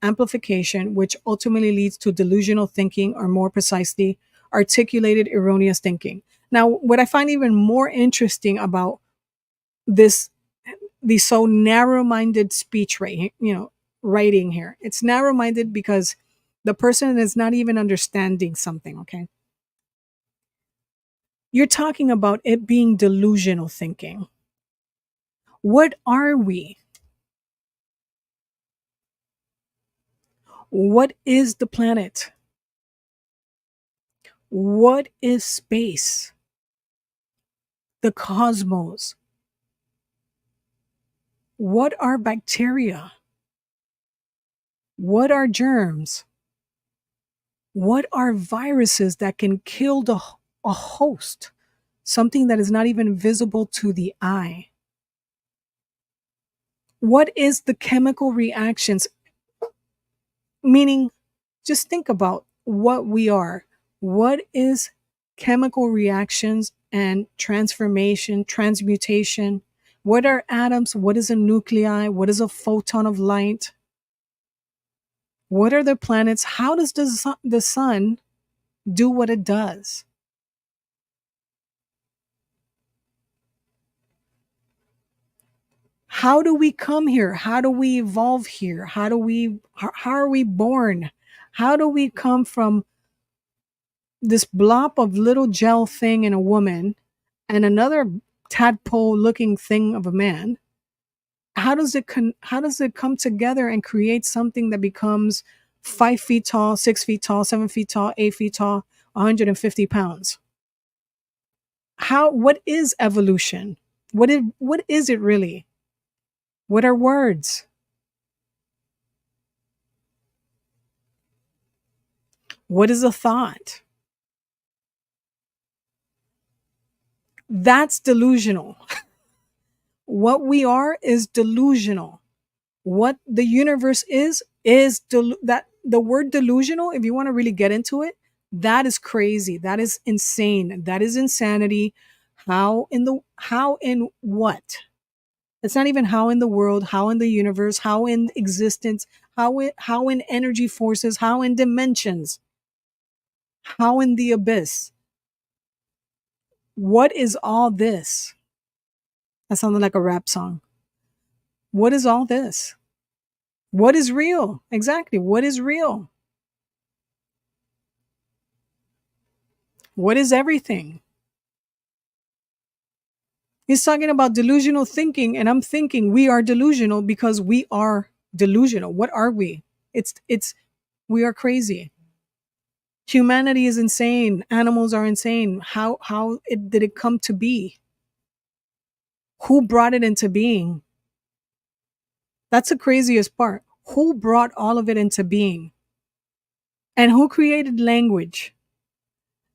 amplification, which ultimately leads to delusional thinking, or more precisely, articulated erroneous thinking. Now, what I find even more interesting about this, the so narrow-minded speech writing here, it's narrow-minded because the person is not even understanding something. Okay, you're talking about it being delusional thinking. What are we? What is the planet? What is space? The cosmos? What are bacteria? What are germs? What are viruses that can kill a host? Something that is not even visible to the eye. What is the chemical reactions? Meaning, just think about what we are. What is chemical reactions and transformation, transmutation? What are atoms? What is a nuclei? What is a photon of light? What are the planets? How does the sun do what it does? How do we come here? How do we evolve here? How are we born? How do we come from this blob of little gel thing in a woman and another tadpole looking thing of a man? How does it come together and create something that becomes 5 feet tall, 6 feet tall, 7 feet tall, 8 feet tall, 150 pounds? What is evolution? What is it really? What are words? What is a thought? That's delusional. What we are is delusional. What the universe is that the word delusional, if you want to really get into it, that is crazy. That is insane. That is insanity. How in what? It's not even how in the world, how in the universe, how in existence, how in energy forces, how in dimensions, how in the abyss. What is all this? That sounded like a rap song. What is all this? What is real? Exactly. What is real? What is everything? He's talking about delusional thinking, and I'm thinking we are delusional because we are delusional. What are we? It's we are crazy. Humanity is insane. Animals are insane. How did it come to be? Who brought it into being? That's the craziest part. Who brought all of it into being? And who created language,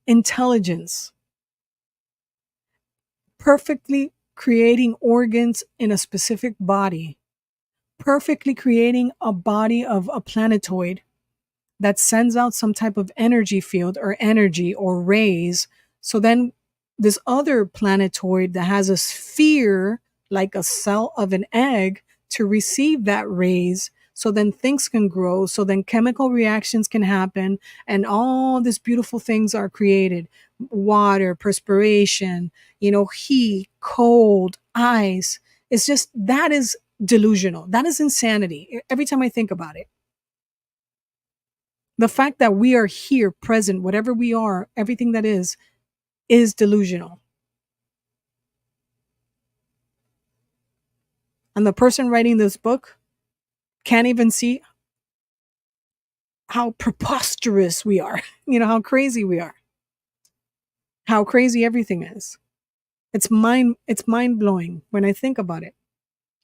intelligence, perfectly creating organs in a specific body, perfectly creating a body of a planetoid that sends out some type of energy field or energy or rays. So then this other planetoid that has a sphere like a cell of an egg to receive that rays. So then things can grow. So then chemical reactions can happen and all these beautiful things are created. Water, perspiration, heat, cold, ice. It's just that is delusional. That is insanity. Every time I think about it, the fact that we are here present, whatever we are, everything that is delusional. And the person writing this book can't even see how preposterous we are, how crazy we are, how crazy everything is. It's mind blowing when I think about it.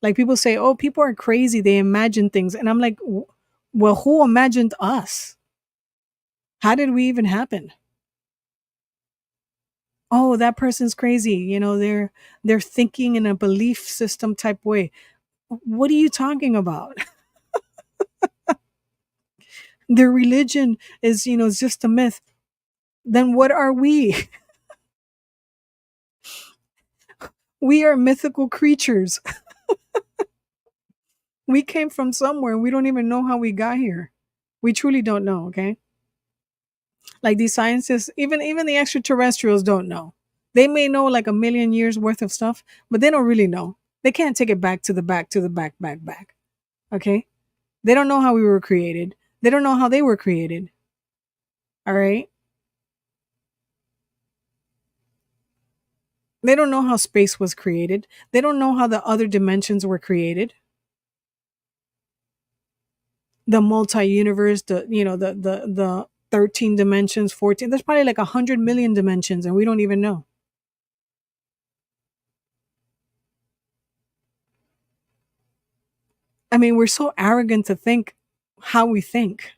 Like people say, oh, people are crazy, they imagine things. And I'm like, well, who imagined us? How did we even happen? Oh, that person's crazy. They're thinking in a belief system type way. What are you talking about? Their religion is just a myth. Then what are we? We are mythical creatures. We came from somewhere. We don't even know how we got here. We truly don't know, okay? Like these scientists, even the extraterrestrials don't know. They may know like a million years worth of stuff, but they don't really know. They can't take it back to the back to the back. Okay? They don't know how we were created. They don't know how they were created. All right? They don't know how space was created. They don't know how the other dimensions were created. The multi-universe, the 13 dimensions, 14. There's probably like 100 million dimensions and we don't even know. I mean, we're so arrogant to think how we think.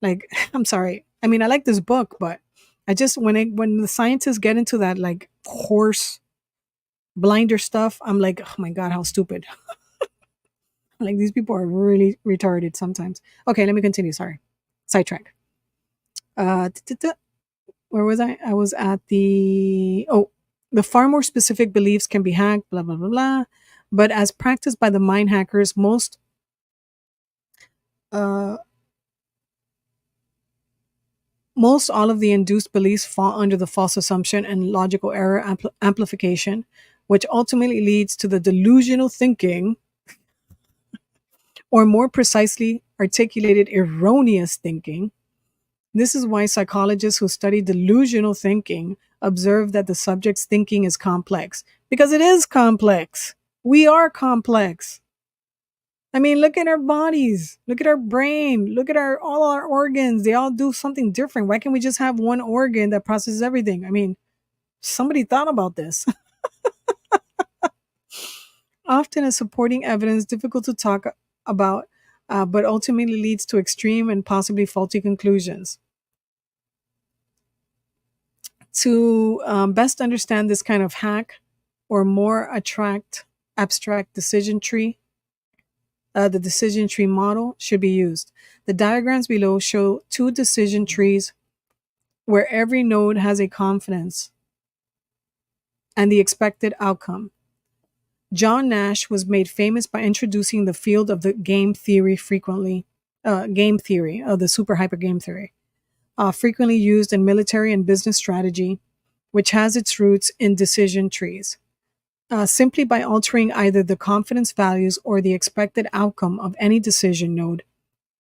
Like, I'm sorry. I mean, I like this book, but I just when the scientists get into that like horse blinder stuff, I'm like, oh my god, how stupid. Like these people are really retarded sometimes. Okay, let me continue. Sorry. Sidetrack. Where was I? I was at the far more specific beliefs can be hacked, blah blah blah blah. But as practiced by the mind hackers, uh, most all of the induced beliefs fall under the false assumption and logical error amplification, which ultimately leads to the delusional thinking, or more precisely articulated, erroneous thinking. This is why psychologists who study delusional thinking observe that the subject's thinking is complex, because it is complex. We are complex. I mean, look at our bodies, look at our brain, look at our all our organs. They all do something different. Why can't we just have one organ that processes everything? I mean, somebody thought about this. Often a supporting evidence difficult to talk about, but ultimately leads to extreme and possibly faulty conclusions. To best understand this kind of hack or more abstract decision tree, the decision tree model should be used. The diagrams below show two decision trees where every node has a confidence and the expected outcome. John Nash was made famous by introducing the field of the game theory, the super hyper game theory, frequently used in military and business strategy, which has its roots in decision trees. Simply by altering either the confidence values or the expected outcome of any decision node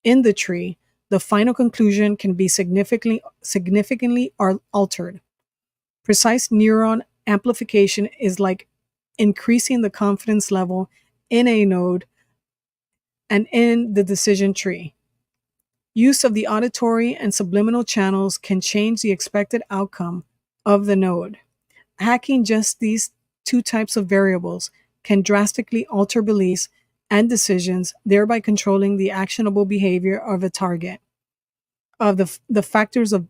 in the tree, the final conclusion can be significantly altered. Precise neuron amplification is like increasing the confidence level in a node and in the decision tree. Use of the auditory and subliminal channels can change the expected outcome of the node. Hacking just these two types of variables can drastically alter beliefs and decisions, thereby controlling the actionable behavior of a target. Of the factors of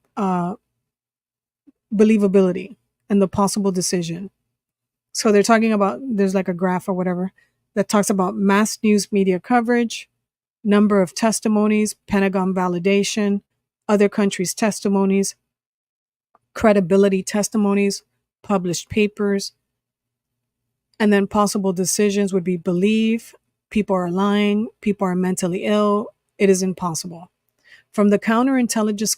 believability and the possible decision. So they're talking about, there's like a graph or whatever that talks about mass news media coverage, number of testimonies, Pentagon validation, other countries' testimonies, credibility testimonies, published papers, and then possible decisions would be believe, people are lying, people are mentally ill, it is impossible. From the counterintelligence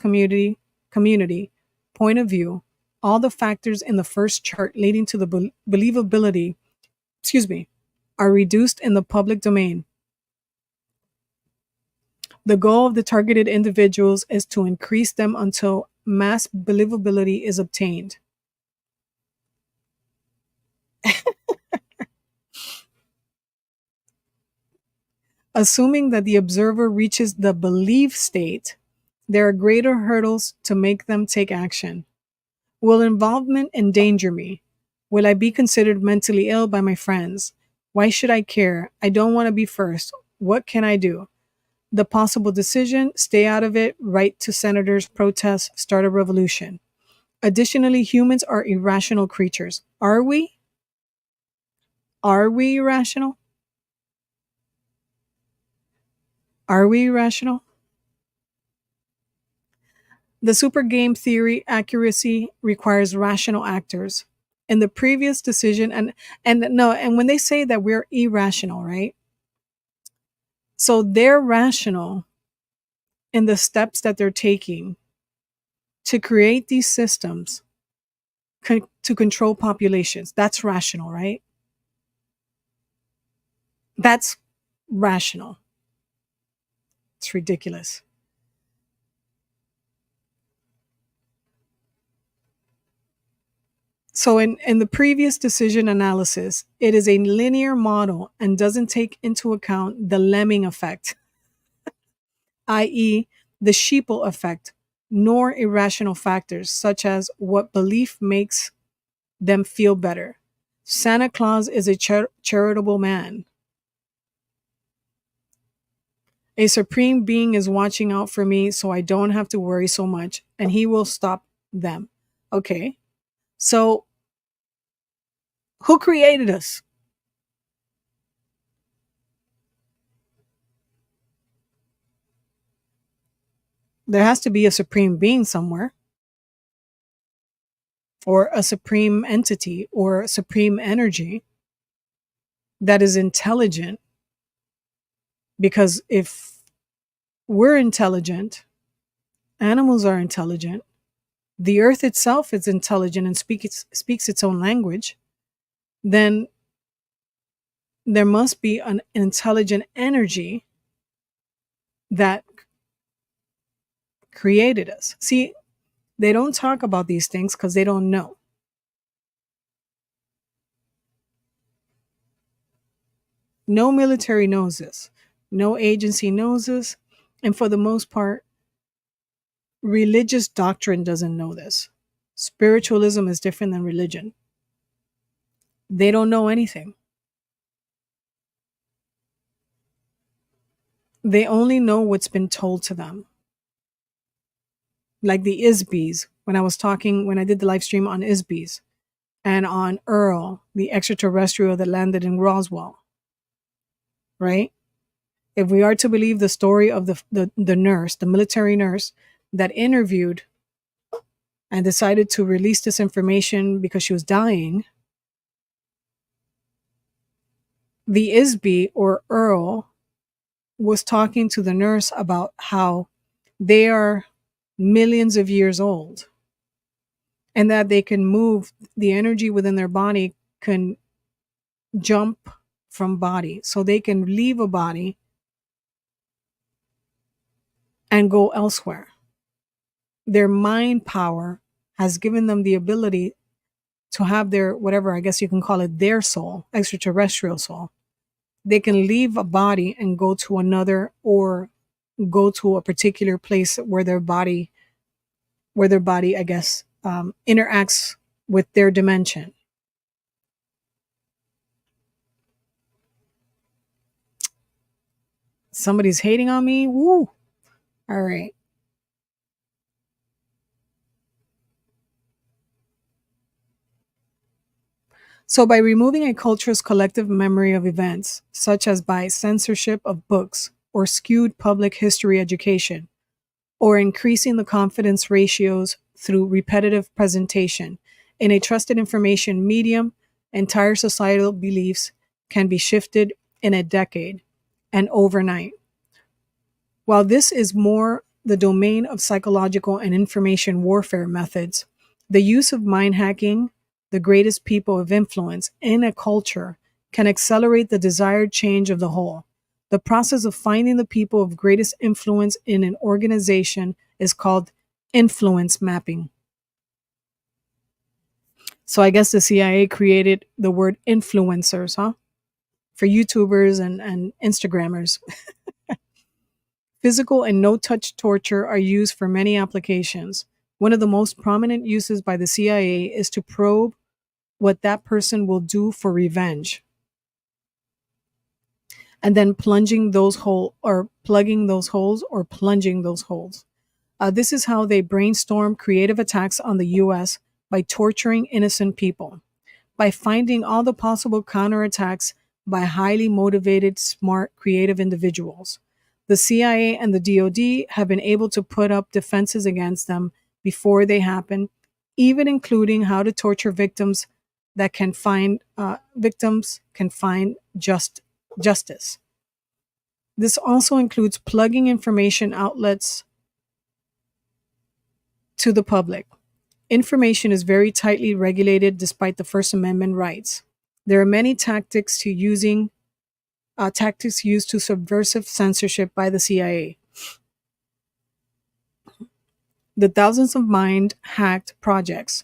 community point of view, all the factors in the first chart leading to the believability, excuse me, are reduced in the public domain. The goal of the targeted individuals is to increase them until mass believability is obtained. Assuming that the observer reaches the believe state, there are greater hurdles to make them take action. Will involvement endanger me? Will I be considered mentally ill by my friends? Why should I care? I don't want to be first. What can I do? The possible decision, stay out of it, write to senators, protest, start a revolution. Additionally, humans are irrational creatures. Are we? Are we irrational? Are we irrational? The super game theory accuracy requires rational actors. In the previous decision, and no, and when they say that we're irrational, right? So they're rational in the steps that they're taking to create these systems to control populations. That's rational, right? That's rational. It's ridiculous. So in the previous decision analysis, it is a linear model and doesn't take into account the lemming effect, i.e., the sheeple effect, nor irrational factors such as what belief makes them feel better. Santa Claus is a charitable man. A supreme being is watching out for me so I don't have to worry so much, and he will stop them. Okay, so who created us? There has to be a supreme being somewhere, or a supreme entity, or a supreme energy that is intelligent. Because if we're intelligent, animals are intelligent, the earth itself is intelligent and speaks its own language, then there must be an intelligent energy that created us. See, they don't talk about these things because they don't know. No military knows this. No agency knows this. And for the most part, religious doctrine doesn't know this. Spiritualism is different than religion. They don't know anything. They only know what's been told to them. Like the Isbies, when I did the live stream on Isbies and on Earl, the extraterrestrial that landed in Roswell, right? If we are to believe the story of the nurse, the military nurse that interviewed and decided to release this information because she was dying, the Isby or Earl was talking to the nurse about how they are millions of years old and that they can move, the energy within their body can jump from body. So they can leave a body and go elsewhere. Their mind power has given them the ability to have their, whatever, I guess you can call it, their soul, extraterrestrial soul. They can leave a body and go to another, or go to a particular place where their body, I guess, interacts with their dimension. Somebody's hating on me. Woo. All right. So, by removing a culture's collective memory of events, such as by censorship of books or skewed public history education, or increasing the confidence ratios through repetitive presentation in a trusted information medium, entire societal beliefs can be shifted in a decade and overnight. While this is more the domain of psychological and information warfare methods, the use of mind hacking, the greatest people of influence in a culture, can accelerate the desired change of the whole. The process of finding the people of greatest influence in an organization is called influence mapping. So I guess the CIA created the word influencers, huh? For YouTubers and Instagrammers. Physical and no touch torture are used for many applications. One of the most prominent uses by the CIA is to probe what that person will do for revenge, and then plunging those hole or plugging those holes or plunging those holes. This is how they brainstorm creative attacks on the US by torturing innocent people, by finding all the possible counterattacks by highly motivated, smart, creative individuals. The CIA and the DoD have been able to put up defenses against them before they happen, even including how to torture victims can find justice. This also includes plugging information outlets to the public. Information is very tightly regulated despite the First Amendment rights. There are many tactics used to subversive censorship by the CIA. The thousands of mind hacked projects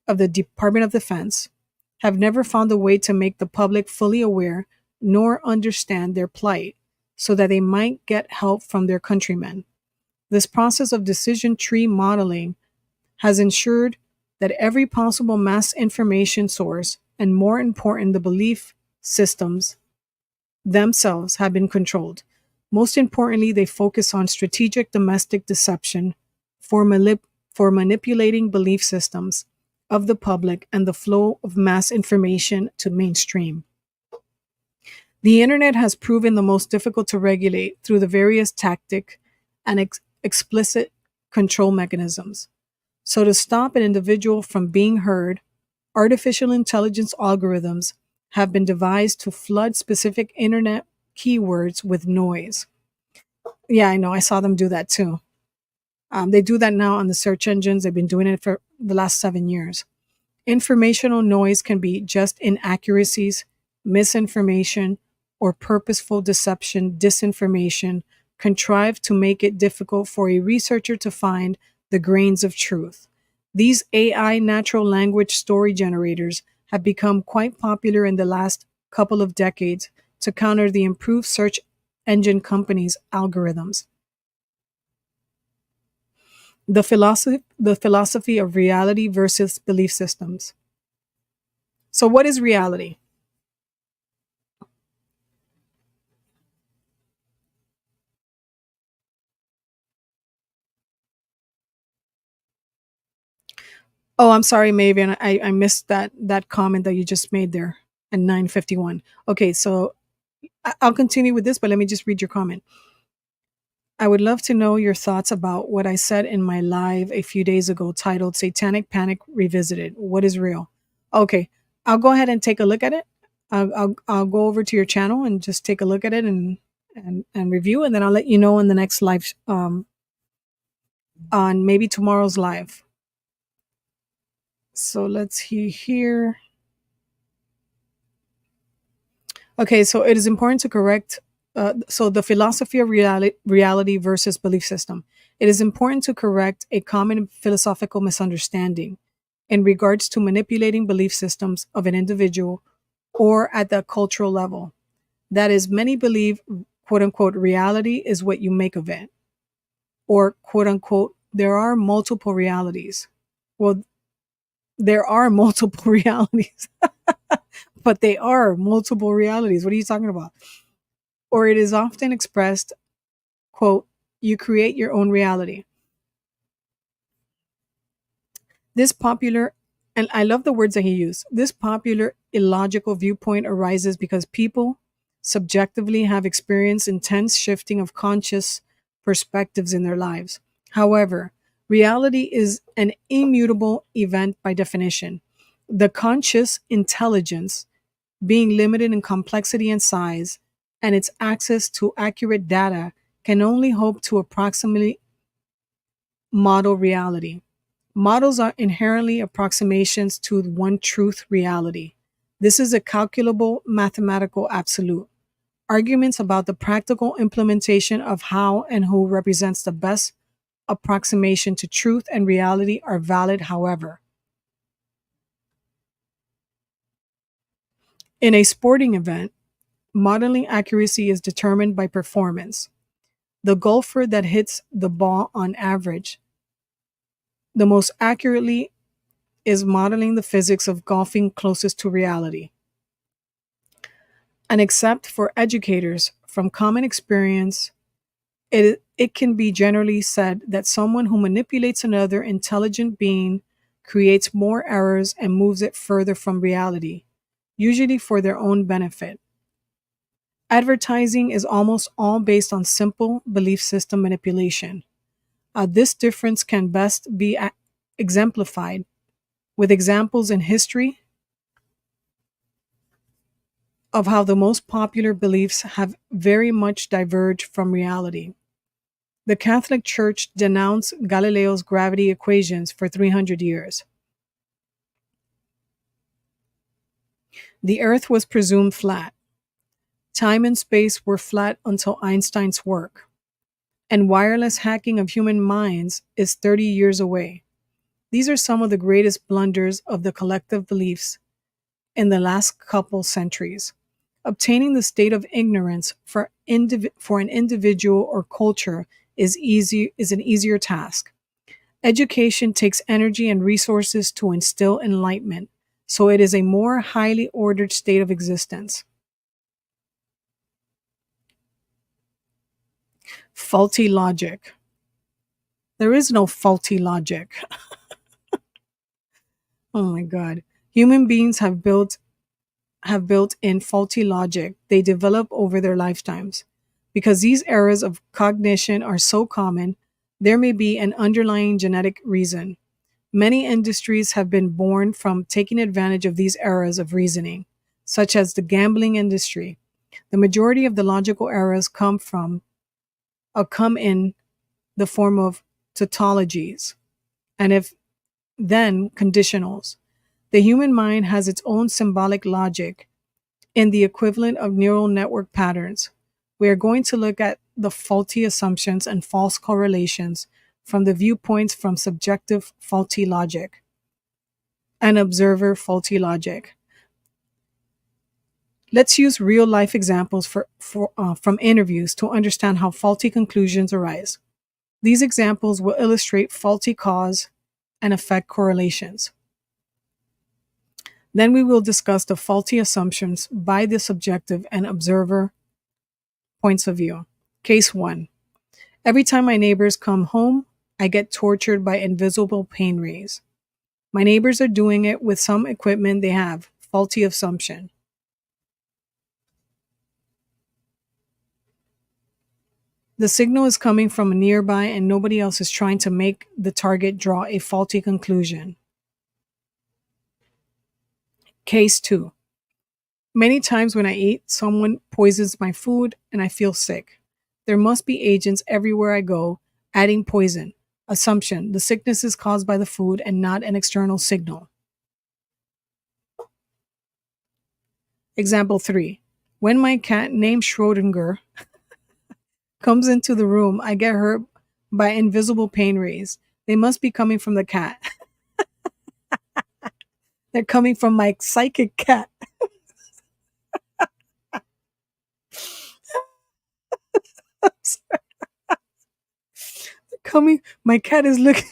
of the Department of Defense have never found a way to make the public fully aware nor understand their plight so that they might get help from their countrymen. This process of decision tree modeling has ensured that every possible mass information source, and more important, the belief systems themselves, have been controlled. Most importantly, they focus on strategic domestic deception for, for manipulating belief systems of the public and the flow of mass information to mainstream. The internet has proven the most difficult to regulate through the various tactic and explicit control mechanisms. So, to stop an individual from being heard, artificial intelligence algorithms have been devised to flood specific internet keywords with noise. Yeah, I know. I saw them do that too. They do that now on the search engines. They've been doing it for the last 7 years. Informational noise can be just inaccuracies, misinformation, or purposeful deception, disinformation, contrived to make it difficult for a researcher to find the grains of truth. These AI natural language story generators have become quite popular in the last couple of decades to counter the improved search engine companies' algorithms. The philosophy of reality versus belief systems. So, what is reality? Oh, I'm sorry, Maven. I missed that comment that you just made there at 9:51. Okay, so I'll continue with this, but let me just read your comment. I would love to know your thoughts about what I said in my live a few days ago titled Satanic Panic Revisited. What is real? Okay, I'll go ahead and take a look at it. I'll go over to your channel and just take a look at it and review, and then I'll let you know in the next live on maybe tomorrow's live. So let's see here. Okay, so it is important to correct. So the philosophy of reality versus belief system. It is important to correct a common philosophical misunderstanding in regards to manipulating belief systems of an individual or at the cultural level. That is, many believe, quote unquote, reality is what you make of it, or quote unquote, there are multiple realities. Well, there are multiple realities, but they are multiple realities. What are you talking about? or it is often expressed, quote, you create your own reality. This popular, and I love the words that he used, this popular illogical viewpoint arises because people subjectively have experienced intense shifting of conscious perspectives in their lives. However, reality is an immutable event by definition. The conscious intelligence, being limited in complexity and size, and its access to accurate data, can only hope to approximately model reality. Models are inherently approximations to one truth reality. This is a calculable mathematical absolute. Arguments about the practical implementation of how and who represents the best approximation to truth and reality are valid, however. In a sporting event, modeling accuracy is determined by performance. The golfer that hits the ball on average the most accurately is modeling the physics of golfing closest to reality. And except for educators, from common experience, it can be generally said that someone who manipulates another intelligent being creates more errors and moves it further from reality, usually for their own benefit. Advertising is almost all based on simple belief system manipulation. This difference can best be exemplified with examples in history of how the most popular beliefs have very much diverged from reality. The Catholic Church denounced Galileo's gravity equations for 300 years. The Earth was presumed flat. Time and space were flat until Einstein's work. And wireless hacking of human minds is 30 years away. These are some of the greatest blunders of the collective beliefs in the last couple centuries. Obtaining the state of ignorance for an individual or culture is an easier task. Education takes energy and resources to instill enlightenment, so it is a more highly ordered state of existence. Faulty logic. There is no faulty logic. Oh my God. Human beings have built in faulty logic they develop over their lifetimes. Because these errors of cognition are so common, there may be an underlying genetic reason. Many industries have been born from taking advantage of these errors of reasoning, such as the gambling industry. The majority of the logical errors come in the form of tautologies, and if then conditionals. The human mind has its own symbolic logic in the equivalent of neural network patterns. We are going to look at the faulty assumptions and false correlations from the viewpoints from subjective faulty logic and observer faulty logic. Let's use real life examples from interviews to understand how faulty conclusions arise. These examples will illustrate faulty cause and effect correlations. Then we will discuss the faulty assumptions by the subjective and observer points of view. Case 1. Every time my neighbors come home, I get tortured by invisible pain rays. My neighbors are doing it with some equipment they have. Faulty assumption. The signal is coming from nearby and nobody else is trying to make the target draw a faulty conclusion. Case 2. Many times when I eat, someone poisons my food and I feel sick. There must be agents everywhere I go adding poison. Assumption: the sickness is caused by the food and not an external signal. Example 3. When my cat named Schrodinger comes into the room, I get hurt by invisible pain rays. They must be coming from the cat. They're coming from my psychic cat. Coming, my cat is looking.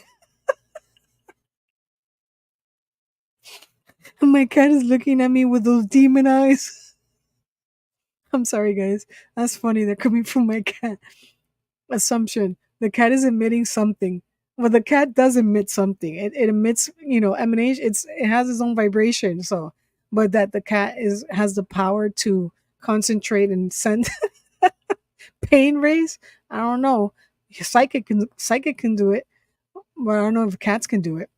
My cat is looking at me with those demon eyes. I'm sorry, guys. That's funny. They're coming from my cat. Assumption. The cat is emitting something. Well, the cat does emit something. It emits, emanation. It has its own vibration. So, but that the cat is has the power to concentrate and send pain rays. I don't know. Psychic can do it, but I don't know if cats can do it.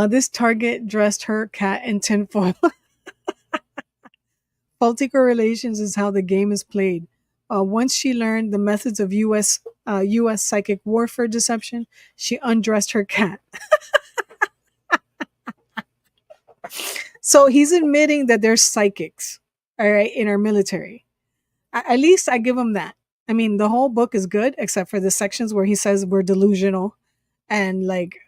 This target dressed her cat in tinfoil. Faulty correlations is how the game is played. Once she learned the methods of U.S. psychic warfare deception, she undressed her cat. So he's admitting that there's psychics, all right, in our military. At least I give him that. I mean, the whole book is good except for the sections where he says we're delusional and like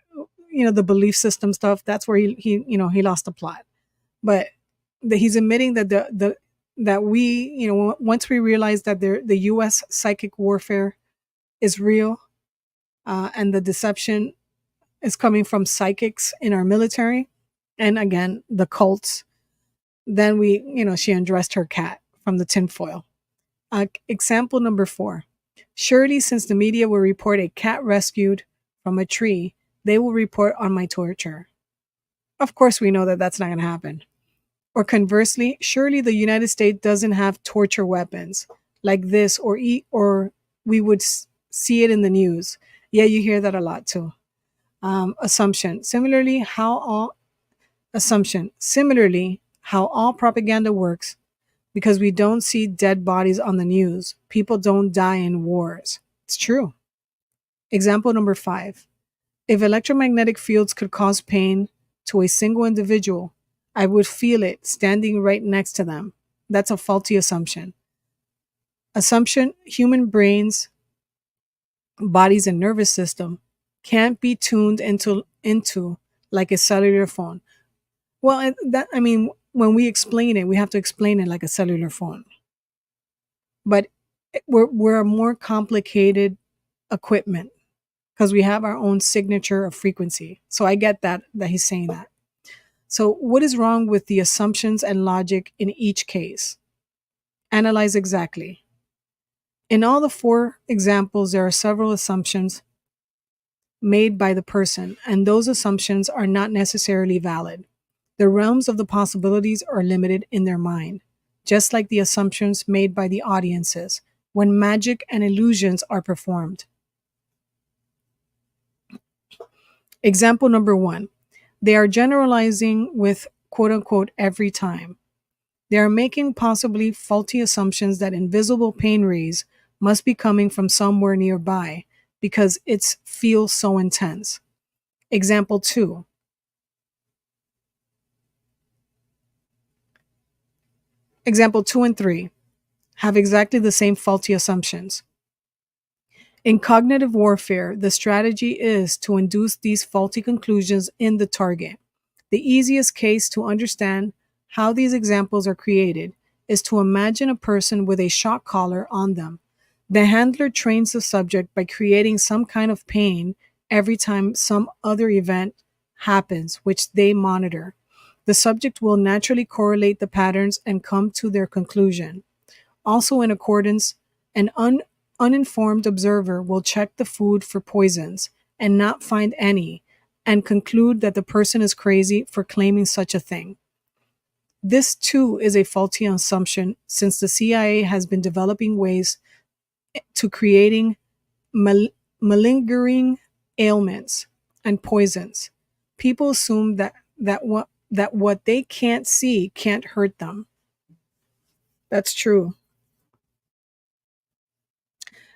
the belief system stuff. That's where he lost the plot. But he's admitting that that we once we realize that the U.S. psychic warfare is real, and the deception is coming from psychics in our military, and again the cults. Then she undressed her cat from the tinfoil. Example number 4. Surely, since the media will report a cat rescued from a tree, they will report on my torture. Of course, we know that that's not going to happen. Or conversely, surely the United States doesn't have torture weapons like this, or we would see it in the news. Yeah, you hear that a lot too. Assumption. Similarly, how all propaganda works, because we don't see dead bodies on the news. People don't die in wars. It's true. Example number 5. If electromagnetic fields could cause pain to a single individual, I would feel it standing right next to them. That's a faulty assumption. Assumption: human brains, bodies, and nervous system can't be tuned into like a cellular phone. Well, when we explain it, we have to explain it like a cellular phone. But we're a more complicated equipment because we have our own signature of frequency. So I get that he's saying that. So what is wrong with the assumptions and logic in each case? Analyze exactly. In all the 4 examples, there are several assumptions made by the person, and those assumptions are not necessarily valid. The realms of the possibilities are limited in their mind, just like the assumptions made by the audiences when magic and illusions are performed. Example number 1. They are generalizing with quote unquote every time. They are making possibly faulty assumptions that invisible pain rays must be coming from somewhere nearby because it feels so intense. Example 2. Example 2 and 3 have exactly the same faulty assumptions. In cognitive warfare, the strategy is to induce these faulty conclusions in the target. The easiest case to understand how these examples are created is to imagine a person with a shock collar on them. The handler trains the subject by creating some kind of pain every time some other event happens, which they monitor. The subject will naturally correlate the patterns and come to their conclusion. Also, in accordance, an uninformed observer will check the food for poisons and not find any, and conclude that the person is crazy for claiming such a thing. This too is a faulty assumption, since the CIA has been developing ways to creating malingering ailments and poisons. People assume that what they can't see can't hurt them. That's true.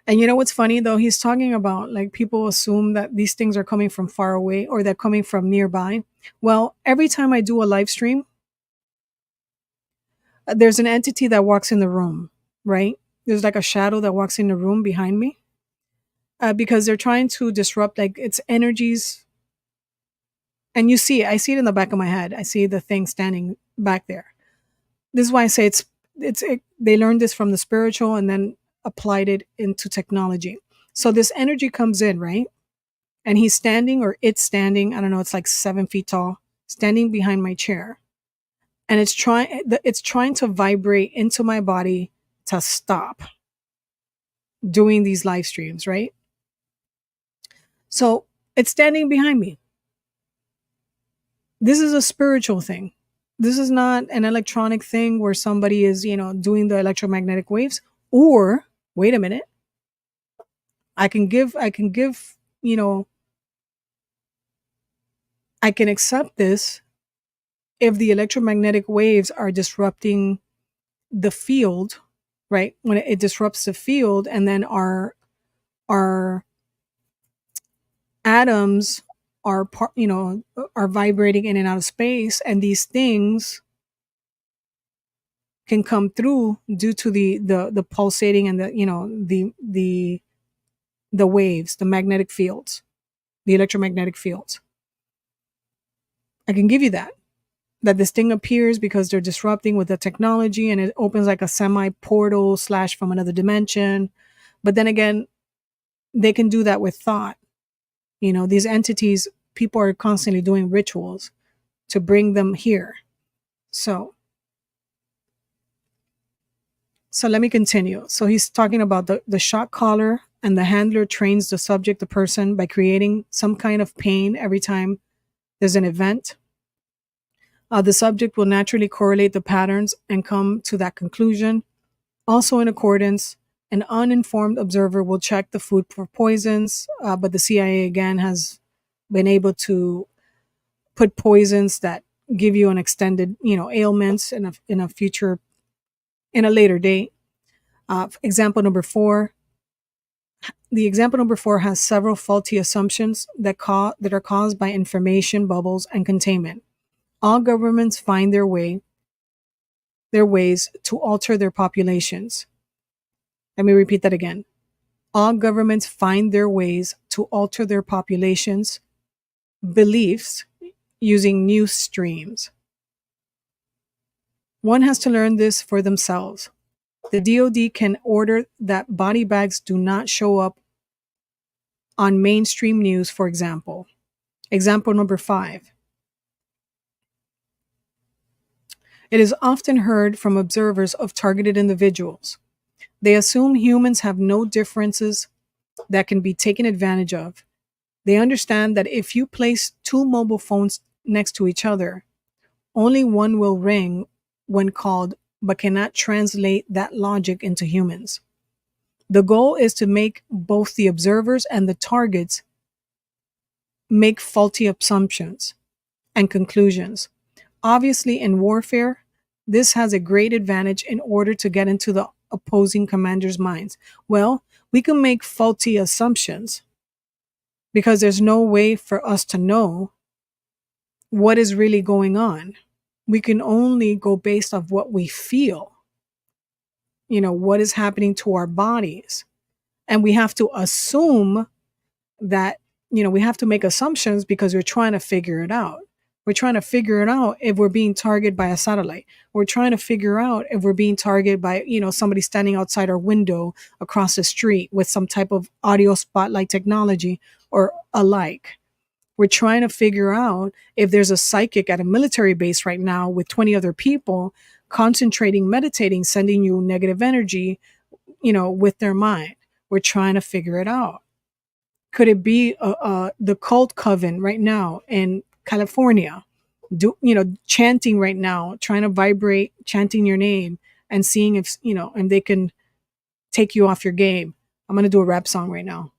And you know what's funny though? He's talking about like people assume that these things are coming from far away or they're coming from nearby. Well, every time I do a live stream, there's an entity that walks in the room, right? There's like a shadow that walks in the room behind me, because they're trying to disrupt like its energies. And I see it in the back of my head. I see the thing standing back there. This is why I say they learned this from the spiritual and then applied it into technology. So this energy comes in, right? And he's standing, or it's standing, I don't know, it's like 7 feet tall, standing behind my chair. and it's trying to vibrate into my body to stop doing these live streams, right? So it's standing behind me. This is a spiritual thing. This is not an electronic thing where somebody is, doing the electromagnetic waves. Or wait a minute, I can give, you know, I can accept this if the electromagnetic waves are disrupting the field, right? When it disrupts the field, and then our atoms are vibrating in and out of space, and these things can come through due to the pulsating and the waves, the magnetic fields, the electromagnetic fields. I can give you that this thing appears because they're disrupting with the technology, and it opens like a semi portal slash from another dimension. But then again, they can do that with thought. These entities, people are constantly doing rituals to bring them here. So let me continue. So he's talking about the shot caller, and the handler trains the subject, the person, by creating some kind of pain every time there's an event. The subject will naturally correlate the patterns and come to that conclusion. Also, in accordance, an uninformed observer will check the food for poisons, but the CIA again has been able to put poisons that give you an extended, ailments in a future, in a later date. Example number 4. The example number 4 has several faulty assumptions that are caused by information bubbles and containment. All governments find their ways to alter their populations. Let me repeat that again. All governments find their ways to alter their populations' beliefs using news streams. One has to learn this for themselves. The DoD can order that body bags do not show up on mainstream news, for example. Example number 5. It is often heard from observers of targeted individuals. They assume humans have no differences that can be taken advantage of. They understand that if you place 2 mobile phones next to each other, only one will ring when called, but cannot translate that logic into humans. The goal is to make both the observers and the targets make faulty assumptions and conclusions. Obviously, in warfare, this has a great advantage in order to get into the opposing commanders' minds. Well, we can make faulty assumptions because there's no way for us to know what is really going on. We can only go based off what we feel, what is happening to our bodies. And we have to assume that, we have to make assumptions because we're trying to figure it out. We're trying to figure it out if we're being targeted by a satellite. We're trying to figure out if we're being targeted by, somebody standing outside our window across the street with some type of audio spotlight technology or alike. We're trying to figure out if there's a psychic at a military base right now with 20 other people concentrating, meditating, sending you negative energy, with their mind. We're trying to figure it out. Could it be the cult coven right now in California, chanting right now, trying to vibrate, chanting your name and seeing if, and they can take you off your game. I'm going to do a rap song right now.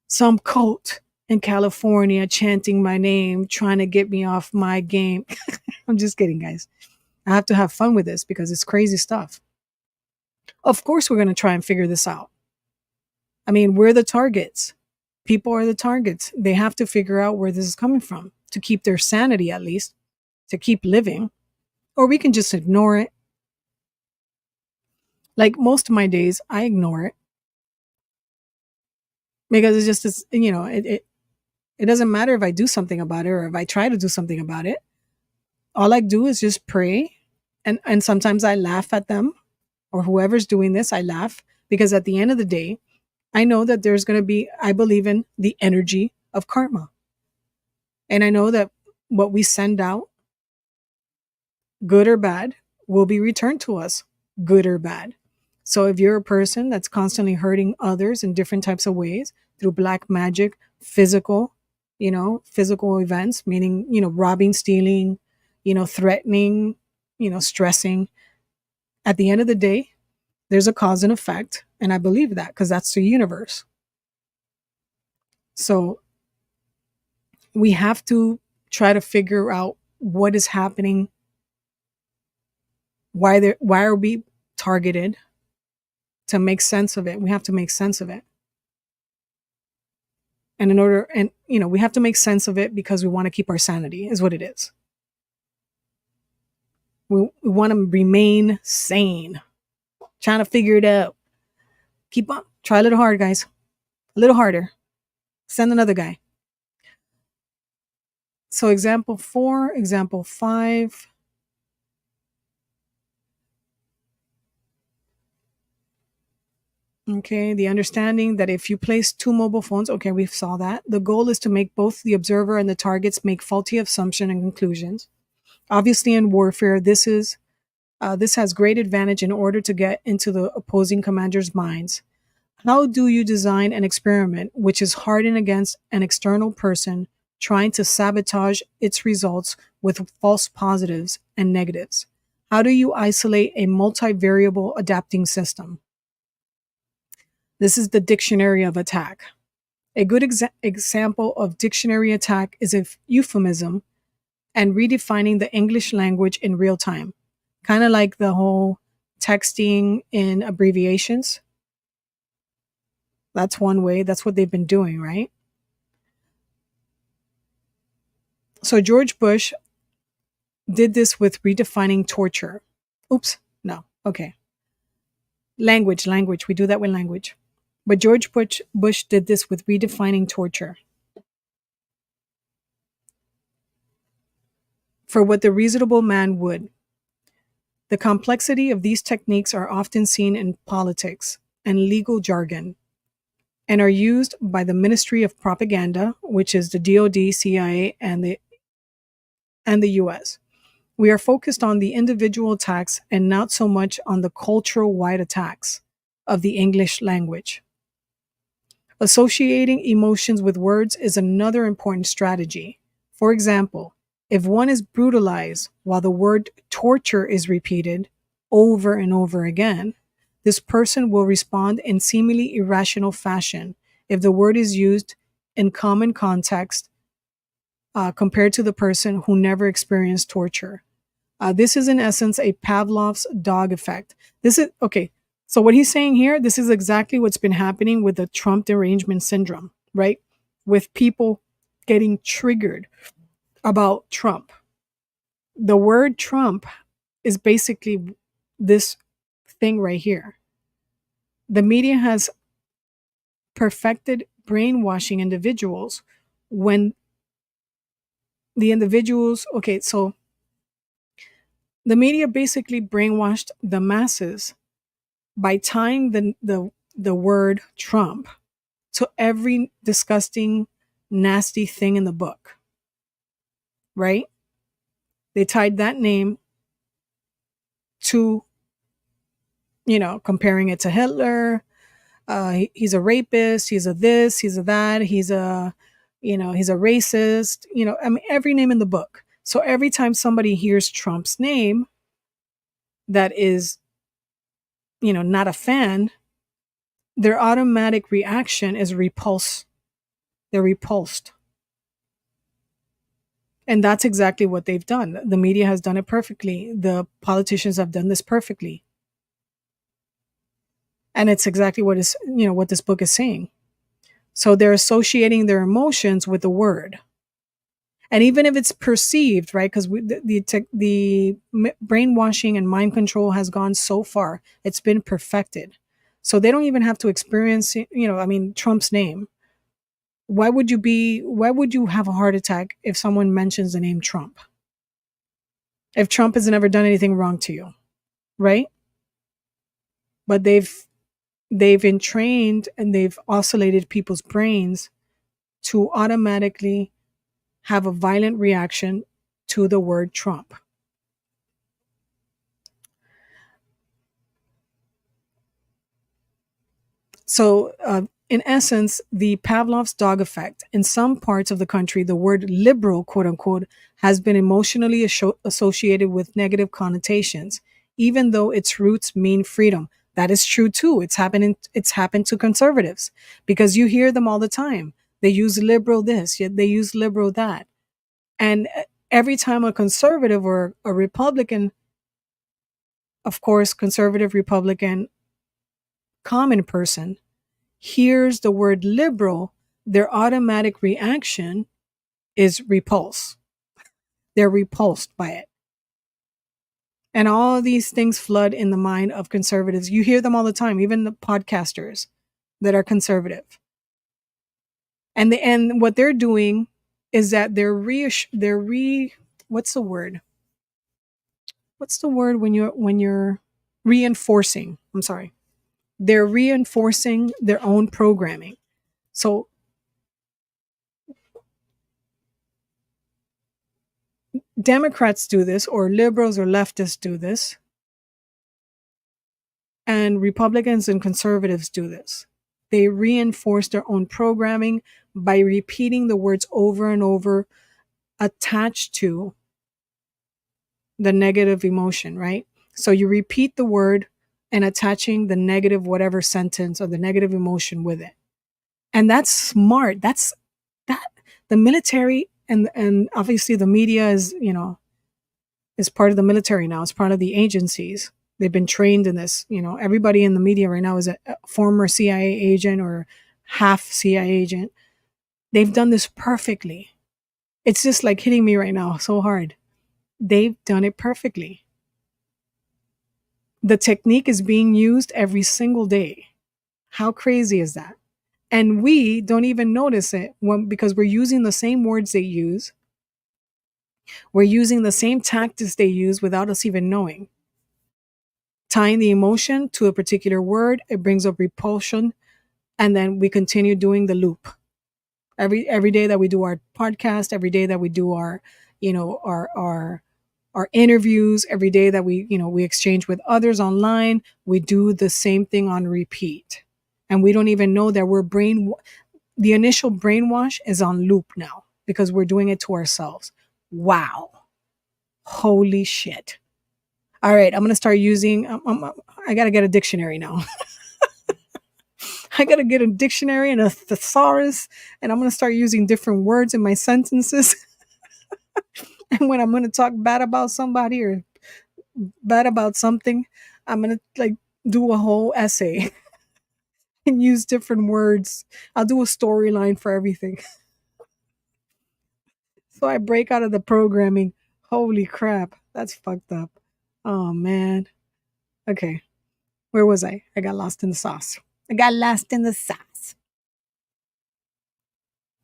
Some cult in California chanting my name, trying to get me off my game. I'm just kidding, guys. I have to have fun with this because it's crazy stuff. Of course, we're going to try and figure this out. I mean, we're the targets. People are the targets. They have to figure out where this is coming from to keep their sanity, at least, to keep living. Or we can just ignore it. Like most of my days, I ignore it. Because it's just, it doesn't matter if I do something about it or if I try to do something about it. All I do is just pray. And sometimes I laugh at them or whoever's doing this, I laugh. Because at the end of the day, I know that there's going to be, I believe in the energy of karma. And I know that what we send out, good or bad, will be returned to us, good or bad. So if you're a person that's constantly hurting others in different types of ways through black magic, physical, physical events, meaning, robbing, stealing, threatening, stressing, at the end of the day, there's a cause and effect. And I believe that because that's the universe. So we have to try to figure out what is happening, why are we targeted, to make sense of it. We have to make sense of it. And we have to make sense of it because we want to keep our sanity, is what it is. We want to remain sane, trying to figure it out. Keep on, try a little hard, guys, a little harder. Send another guy. So example 4, example 5. Okay, the understanding that if you place two mobile phones, okay, we saw that. The goal is to make both the observer and the targets make faulty assumptions and conclusions. Obviously, in warfare, this has great advantage in order to get into the opposing commander's minds. How do you design an experiment which is hardened against an external person trying to sabotage its results with false positives and negatives? How do you isolate a multivariable adapting system? This is the dictionary of attack. A good example of dictionary attack is a euphemism and redefining the English language in real time. Kind of like the whole texting in abbreviations. That's one way. That's what they've been doing, right? So George Bush did this with redefining torture. Oops, no. Okay. Language. We do that with language. But George Bush did this with redefining torture. For what the reasonable man would. The complexity of these techniques are often seen in politics and legal jargon and are used by the Ministry of Propaganda, which is the DoD, CIA, and the US. We are focused on the individual attacks and not so much on the cultural-wide attacks of the English language. Associating emotions with words is another important strategy. For example, if one is brutalized while the word torture is repeated over and over again, this person will respond in seemingly irrational fashion if the word is used in common context compared to the person who never experienced torture. This is in essence a Pavlov's dog effect. This is okay. So what he's saying here, this is exactly what's been happening with the Trump derangement syndrome, right? With people getting triggered about Trump. The word Trump is basically this thing right here. The media has perfected brainwashing individuals when the individuals, okay, so the media basically brainwashed the masses by tying the word Trump to every disgusting, nasty thing in the book, right? They tied that name to, comparing it to Hitler. He's a rapist. He's a this. He's a that. He's a racist. I mean, every name in the book. So every time somebody hears Trump's name, that is, not a fan, their automatic reaction is repulse. They're repulsed. And that's exactly what they've done. The media has done it perfectly. The politicians have done this perfectly. And it's exactly what this book is saying. So they're associating their emotions with the word. And even if it's perceived, right? Because the brainwashing and mind control has gone so far, it's been perfected. So they don't even have to experience, Trump's name. Why would you have a heart attack if someone mentions the name Trump? If Trump has never done anything wrong to you, right? But they've entrained and they've oscillated people's brains to automatically have a violent reaction to the word Trump. So, in essence, the Pavlov's dog effect. In some parts of the country, the word liberal, quote unquote, has been emotionally associated with negative connotations, even though its roots mean freedom. That is true too. It's happened to conservatives because you hear them all the time. They use liberal this, yet they use liberal that. And every time a conservative or a Republican, of course, conservative, Republican, common person hears the word liberal, their automatic reaction is repulse. They're repulsed by it. And all of these things flood in the mind of conservatives. You hear them all the time, even the podcasters that are conservative. And what they're doing is that what's the word? What's the word when you're reinforcing? I'm sorry. They're reinforcing their own programming. So Democrats do this, or liberals or leftists do this, and Republicans and conservatives do this. They reinforce their own programming by repeating the words over and over attached to the negative emotion, right? So you repeat the word and attaching the negative whatever sentence or the negative emotion with it. And that's smart. That's that the military and obviously the media is part of the military now. It's part of the agencies. They've been trained in this. Everybody in the media right now is a former CIA agent or half CIA agent. They've done this perfectly. It's just like hitting me right now so hard. They've done it perfectly. The technique is being used every single day. How crazy is that? And we don't even notice it because we're using the same words they use. We're using the same tactics they use without us even knowing. Tying the emotion to a particular word, it brings up repulsion, and then we continue doing the loop. Every day that we do our podcast, every day that we do our, our interviews, every day that we exchange with others online, we do the same thing on repeat. And we don't even know that the initial brainwash is on loop now because we're doing it to ourselves. Wow. Holy shit. All right, I'm going to start using, I got to get a dictionary now. I got to get a dictionary and a thesaurus, and I'm going to start using different words in my sentences. And when I'm going to talk bad about somebody or bad about something, I'm going to do a whole essay and use different words. I'll do a storyline for everything. So I break out of the programming. Holy crap. That's fucked up. Oh, man. Okay. Where was I? I got lost in the sauce. I got lost in the sauce.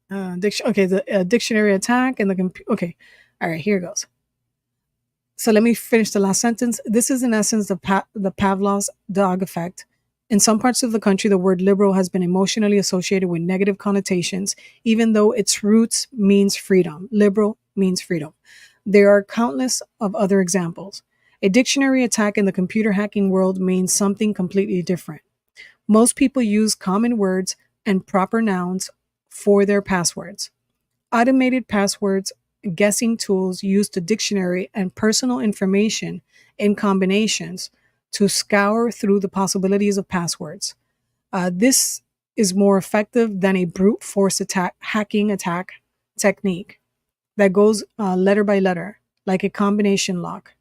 The dictionary attack and the okay. All right, here goes. So let me finish the last sentence. This is in essence the Pavlov's dog effect. In some parts of the country, the word liberal has been emotionally associated with negative connotations, even though its roots means freedom. Liberal means freedom. There are countless of other examples. A dictionary attack in the computer hacking world means something completely different. Most people use common words and proper nouns for their passwords. Automated passwords, guessing tools use the dictionary and personal information in combinations to scour through the possibilities of passwords. This is more effective than a brute force hacking attack technique that goes letter by letter, like a combination lock.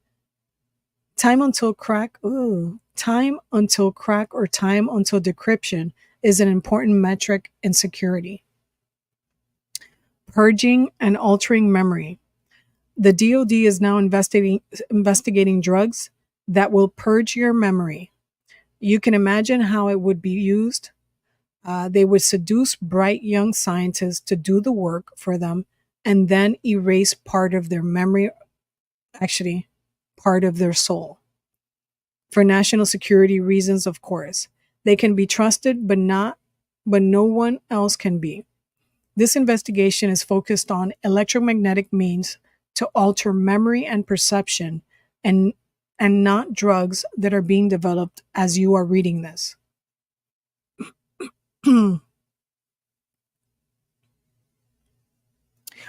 Time until crack or time until decryption is an important metric in security. Purging and altering memory. The DoD is now investigating drugs that will purge your memory. You can imagine how it would be used. They would seduce bright young scientists to do the work for them and then erase part of their memory, actually, part of their soul. For national security reasons, of course. They can be trusted, but no one else can be. This investigation is focused on electromagnetic means to alter memory and perception and not drugs that are being developed as you are reading this.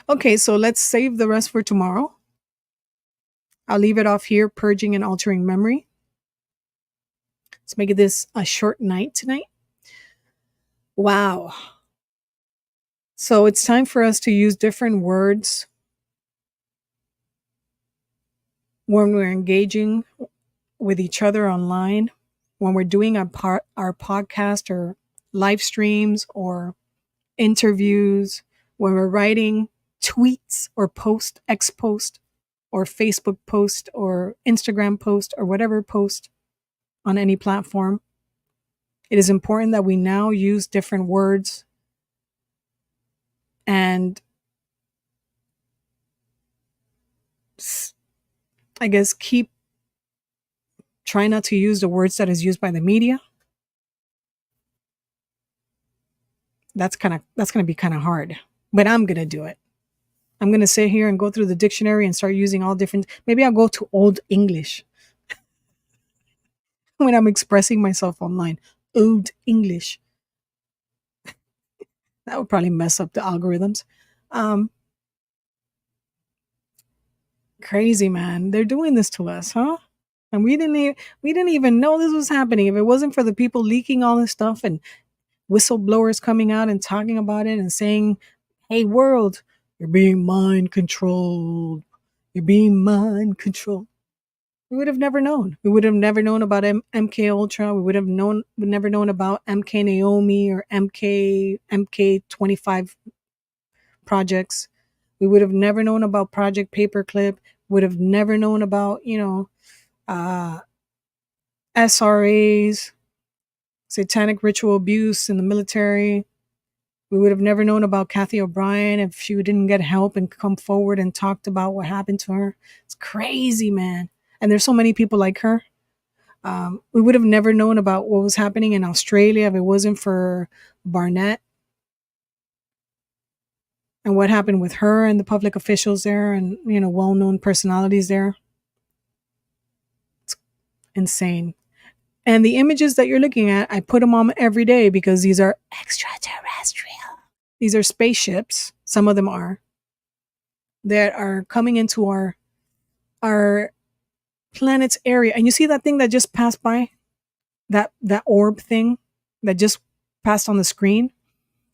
Okay, so let's save the rest for tomorrow. I'll leave it off here, purging and altering memory. Let's make this a short night tonight. Wow. So it's time for us to use different words when we're engaging with each other online, when we're doing our podcast or live streams or interviews, when we're writing tweets or X post or Facebook post or Instagram post or whatever post on any platform. It is important that we now use different words and I guess keep trying not to use the words that is used by the media. That's gonna be kind of hard, but I'm gonna do it. I'm gonna sit here and go through the dictionary and start using all different. Maybe I'll go to Old English when I'm expressing myself online. Old English. That would probably mess up the algorithms. Um, Crazy man, they're doing this to us, huh? And we didn't even know this was happening. If it wasn't for the people leaking all this stuff and whistleblowers coming out and talking about it and saying, "Hey world, you're being mind controlled. You're being mind controlled." We would have never known. We would have never known about MK Ultra. We never known about MK Naomi or MK 25 projects. We would have never known about Project Paperclip. Would have never known about, uh, SRAs, satanic ritual abuse in the military. We would have never known about Kathy O'Brien if she didn't get help and come forward and talked about what happened to her. It's crazy, man. And there's so many people like her. We would have never known about what was happening in Australia if it wasn't for Barnett and what happened with her and the public officials there and, well-known personalities there. It's insane. And the images that you're looking at, I put them on every day because these are extraterrestrial. These are spaceships. Some of them are that are coming into our planet's area. And you see that thing that just passed by, that orb thing that just passed on the screen.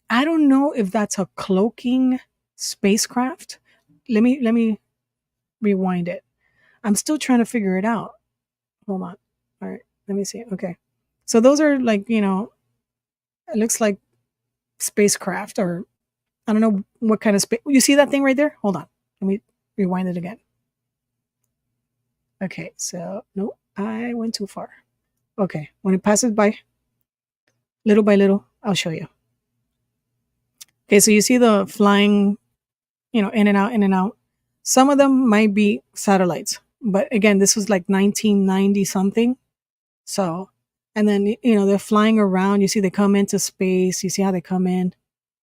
I don't know if that's a cloaking spacecraft. Let me rewind it. I'm still trying to figure it out. Hold on. All right, let me see. Okay, so those are like, it looks like spacecraft, or I don't know what kind of space. You see that thing right there? Hold on. Let me rewind it again. Okay, so no, I went too far. Okay, when it passes by, little by little, I'll show you. Okay, so you see the flying, in and out, in and out. Some of them might be satellites, but again, this was like 1990 something. So, and then, they're flying around. You see, they come into space. You see how they come in,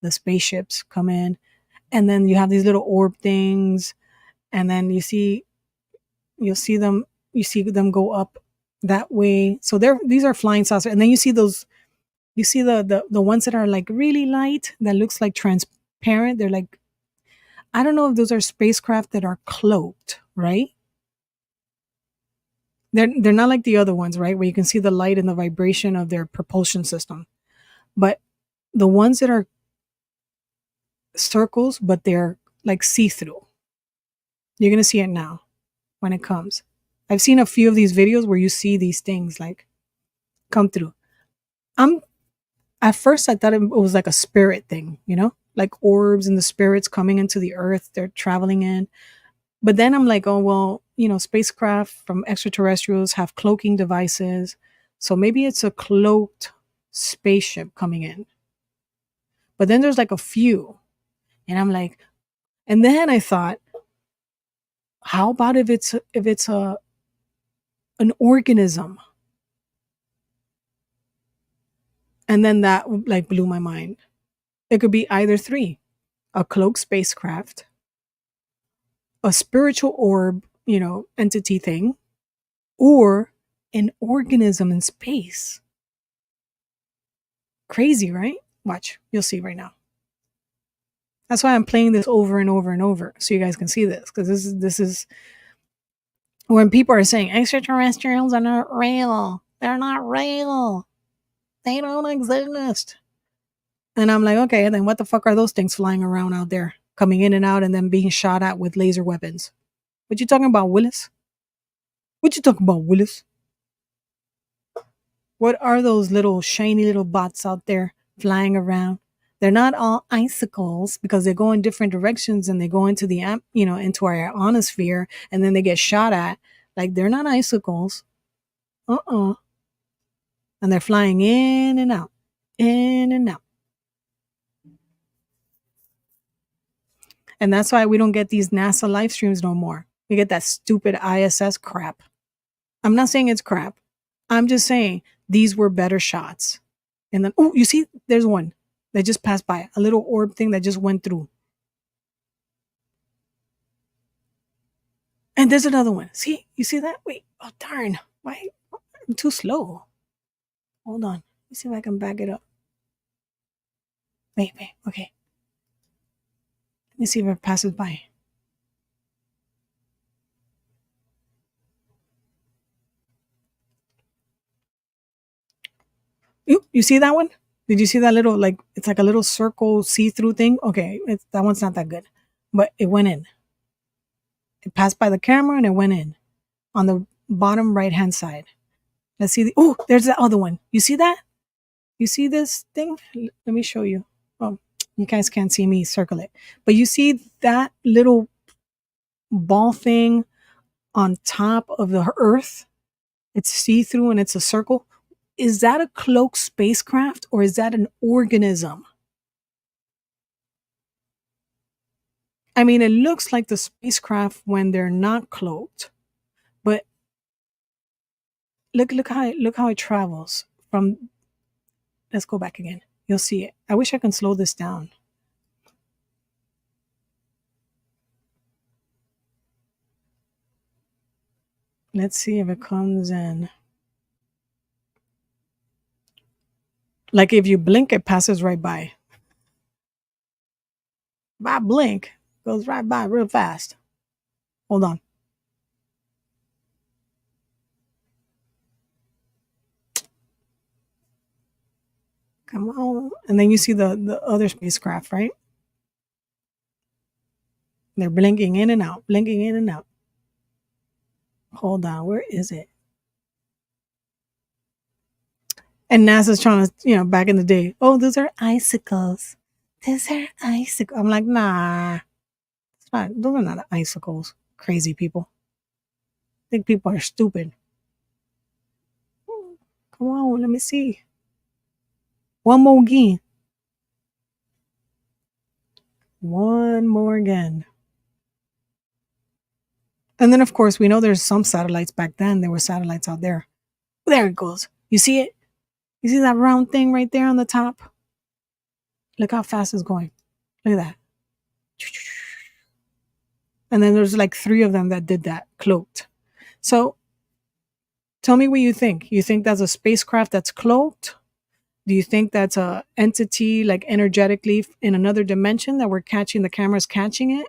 the spaceships come in, and then you have these little orb things, and then you'll see them, go up that way. So these are flying saucers, and then you see those, the ones that are like really light, that looks like transparent. They're like, I don't know if those are spacecraft that are cloaked, right? They're not like the other ones, right? Where you can see the light and the vibration of their propulsion system. But the ones that are circles, but they're like see-through. You're gonna see it now when it comes. I've seen a few of these videos where you see these things like come through. I'm At first I thought it was like a spirit thing, like orbs and the spirits coming into the earth, they're traveling in. But then I'm like, oh, well, spacecraft from extraterrestrials have cloaking devices. So maybe it's a cloaked spaceship coming in. But then there's like a few. And I'm like, and then I thought, how about if it's an organism? And then that like blew my mind. It could be either three: a cloaked spacecraft, a spiritual orb, entity thing, or an organism in space. Crazy, right? Watch. You'll see right now. That's why I'm playing this over and over and over so you guys can see this, because this is when people are saying extraterrestrials are not real. They're not real. They don't exist. And I'm like, okay, then what the fuck are those things flying around out there, coming in and out and then being shot at with laser weapons? What you talking about, Willis? What you talking about, Willis? What are those little shiny little bots out there flying around? They're not all icicles because they go in different directions and they go into the into our ionosphere and then they get shot at. Like they're not icicles. Uh-uh. And they're flying in and out, in and out. And that's why we don't get these NASA live streams no more. We get that stupid ISS crap. I'm not saying it's crap. I'm just saying these were better shots. And then, oh, you see, there's one that just passed by, a little orb thing that just went through. And there's another one. See, you see that? Wait, oh, darn. Why? I'm too slow. Hold on. Let me see if I can back it up. Wait, okay. Let me see if it passes by. You see that one? Did you see that little, like, it's like a little circle see-through thing? Okay, that one's not that good. But it went in. It passed by the camera and it went in on the bottom right-hand side. Let's see. Oh, there's the other one. You see that? You see this thing? Let me show you. Oh, you guys can't see me circle it. But you see that little ball thing on top of the Earth? It's see-through and it's a circle. Is that a cloaked spacecraft or is that an organism? I mean, it looks like the spacecraft when they're not cloaked, but look how it travels from. Let's go back again. You'll see it. I wish I can slow this down. Let's see if it comes in. Like if you blink, it passes right by. If I blink, goes right by real fast. Hold on. Come on. And then you see the other spacecraft, right? They're blinking in and out, blinking in and out. Hold on. Where is it? And NASA's trying to, back in the day, oh, those are icicles. Those are icicles. I'm like, nah. Those are not icicles. Crazy people. I think people are stupid. Come on, let me see. One more again. One more again. And then, of course, we know there's some satellites back then. There were satellites out there. There it goes. You see it? You see that round thing right there on the top? Look how fast it's going. Look at that. And then there's like 3 of them that did that, cloaked. So tell me what you think. You think that's a spacecraft that's cloaked? Do you think that's a entity like energetically in another dimension that we're catching, the camera's catching it?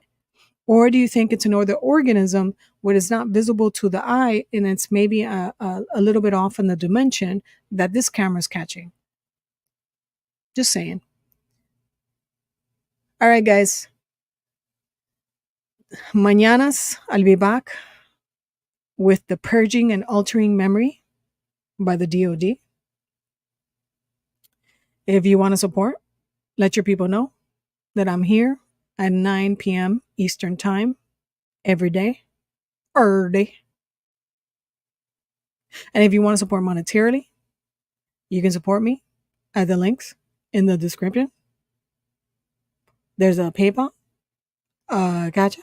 Or do you think it's another organism where it's not visible to the eye and it's maybe a little bit off in the dimension that this camera's catching? Just saying. All right, guys. Mañanas, I'll be back with The Purging and Altering Memory by the DoD. If you want to support, let your people know that I'm here at 9 p.m. Eastern Time every day. And if you want to support monetarily, you can support me at the links in the description. There's a PayPal. Gotcha.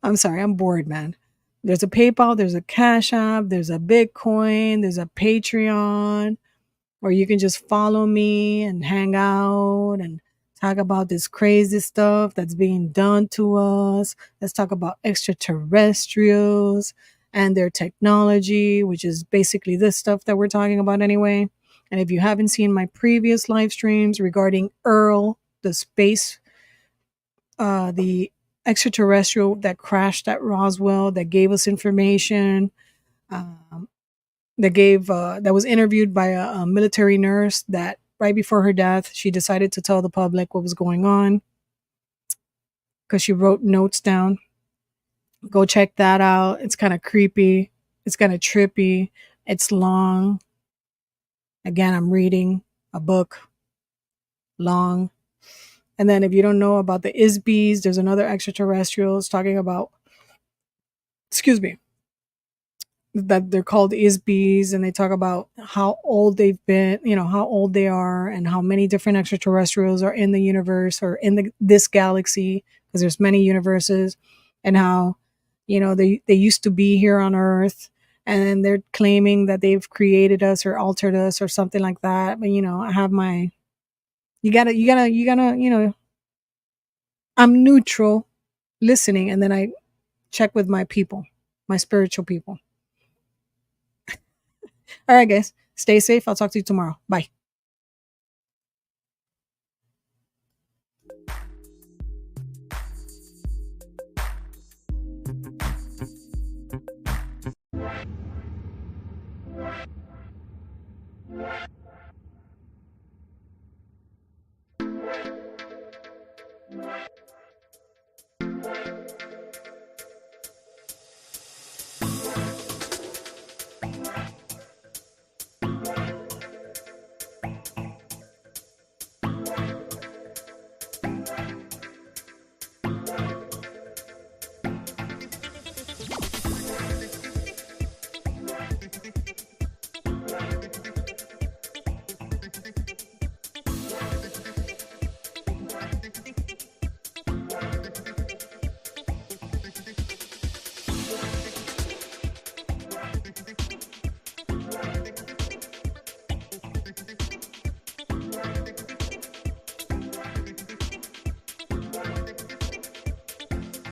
I'm sorry, I'm bored, man. There's a PayPal, there's a Cash App, there's a Bitcoin, there's a Patreon, or you can just follow me and hang out and talk about this crazy stuff that's being done to us. Let's talk about extraterrestrials and their technology, which is basically this stuff that we're talking about anyway. And if you haven't seen my previous live streams regarding Earl, the space, the extraterrestrial that crashed at Roswell, that gave us information, um, that was interviewed by a military nurse that right before her death, she decided to tell the public what was going on because she wrote notes down. Go check that out. It's kind of creepy. It's kind of trippy. It's long. Again, I'm reading a book, long. And then if you don't know about the Isbys, there's another extraterrestrials talking about, excuse me, that they're called Isbys, and they talk about how old they've been, how old they are, and how many different extraterrestrials are in the universe or in this galaxy, because there's many universes, and how, they used to be here on Earth, and they're claiming that they've created us or altered us or something like that. But I have my, you gotta, I'm neutral listening, and then I check with my people, my spiritual people. All right, guys. Stay safe. I'll talk to you tomorrow. Bye.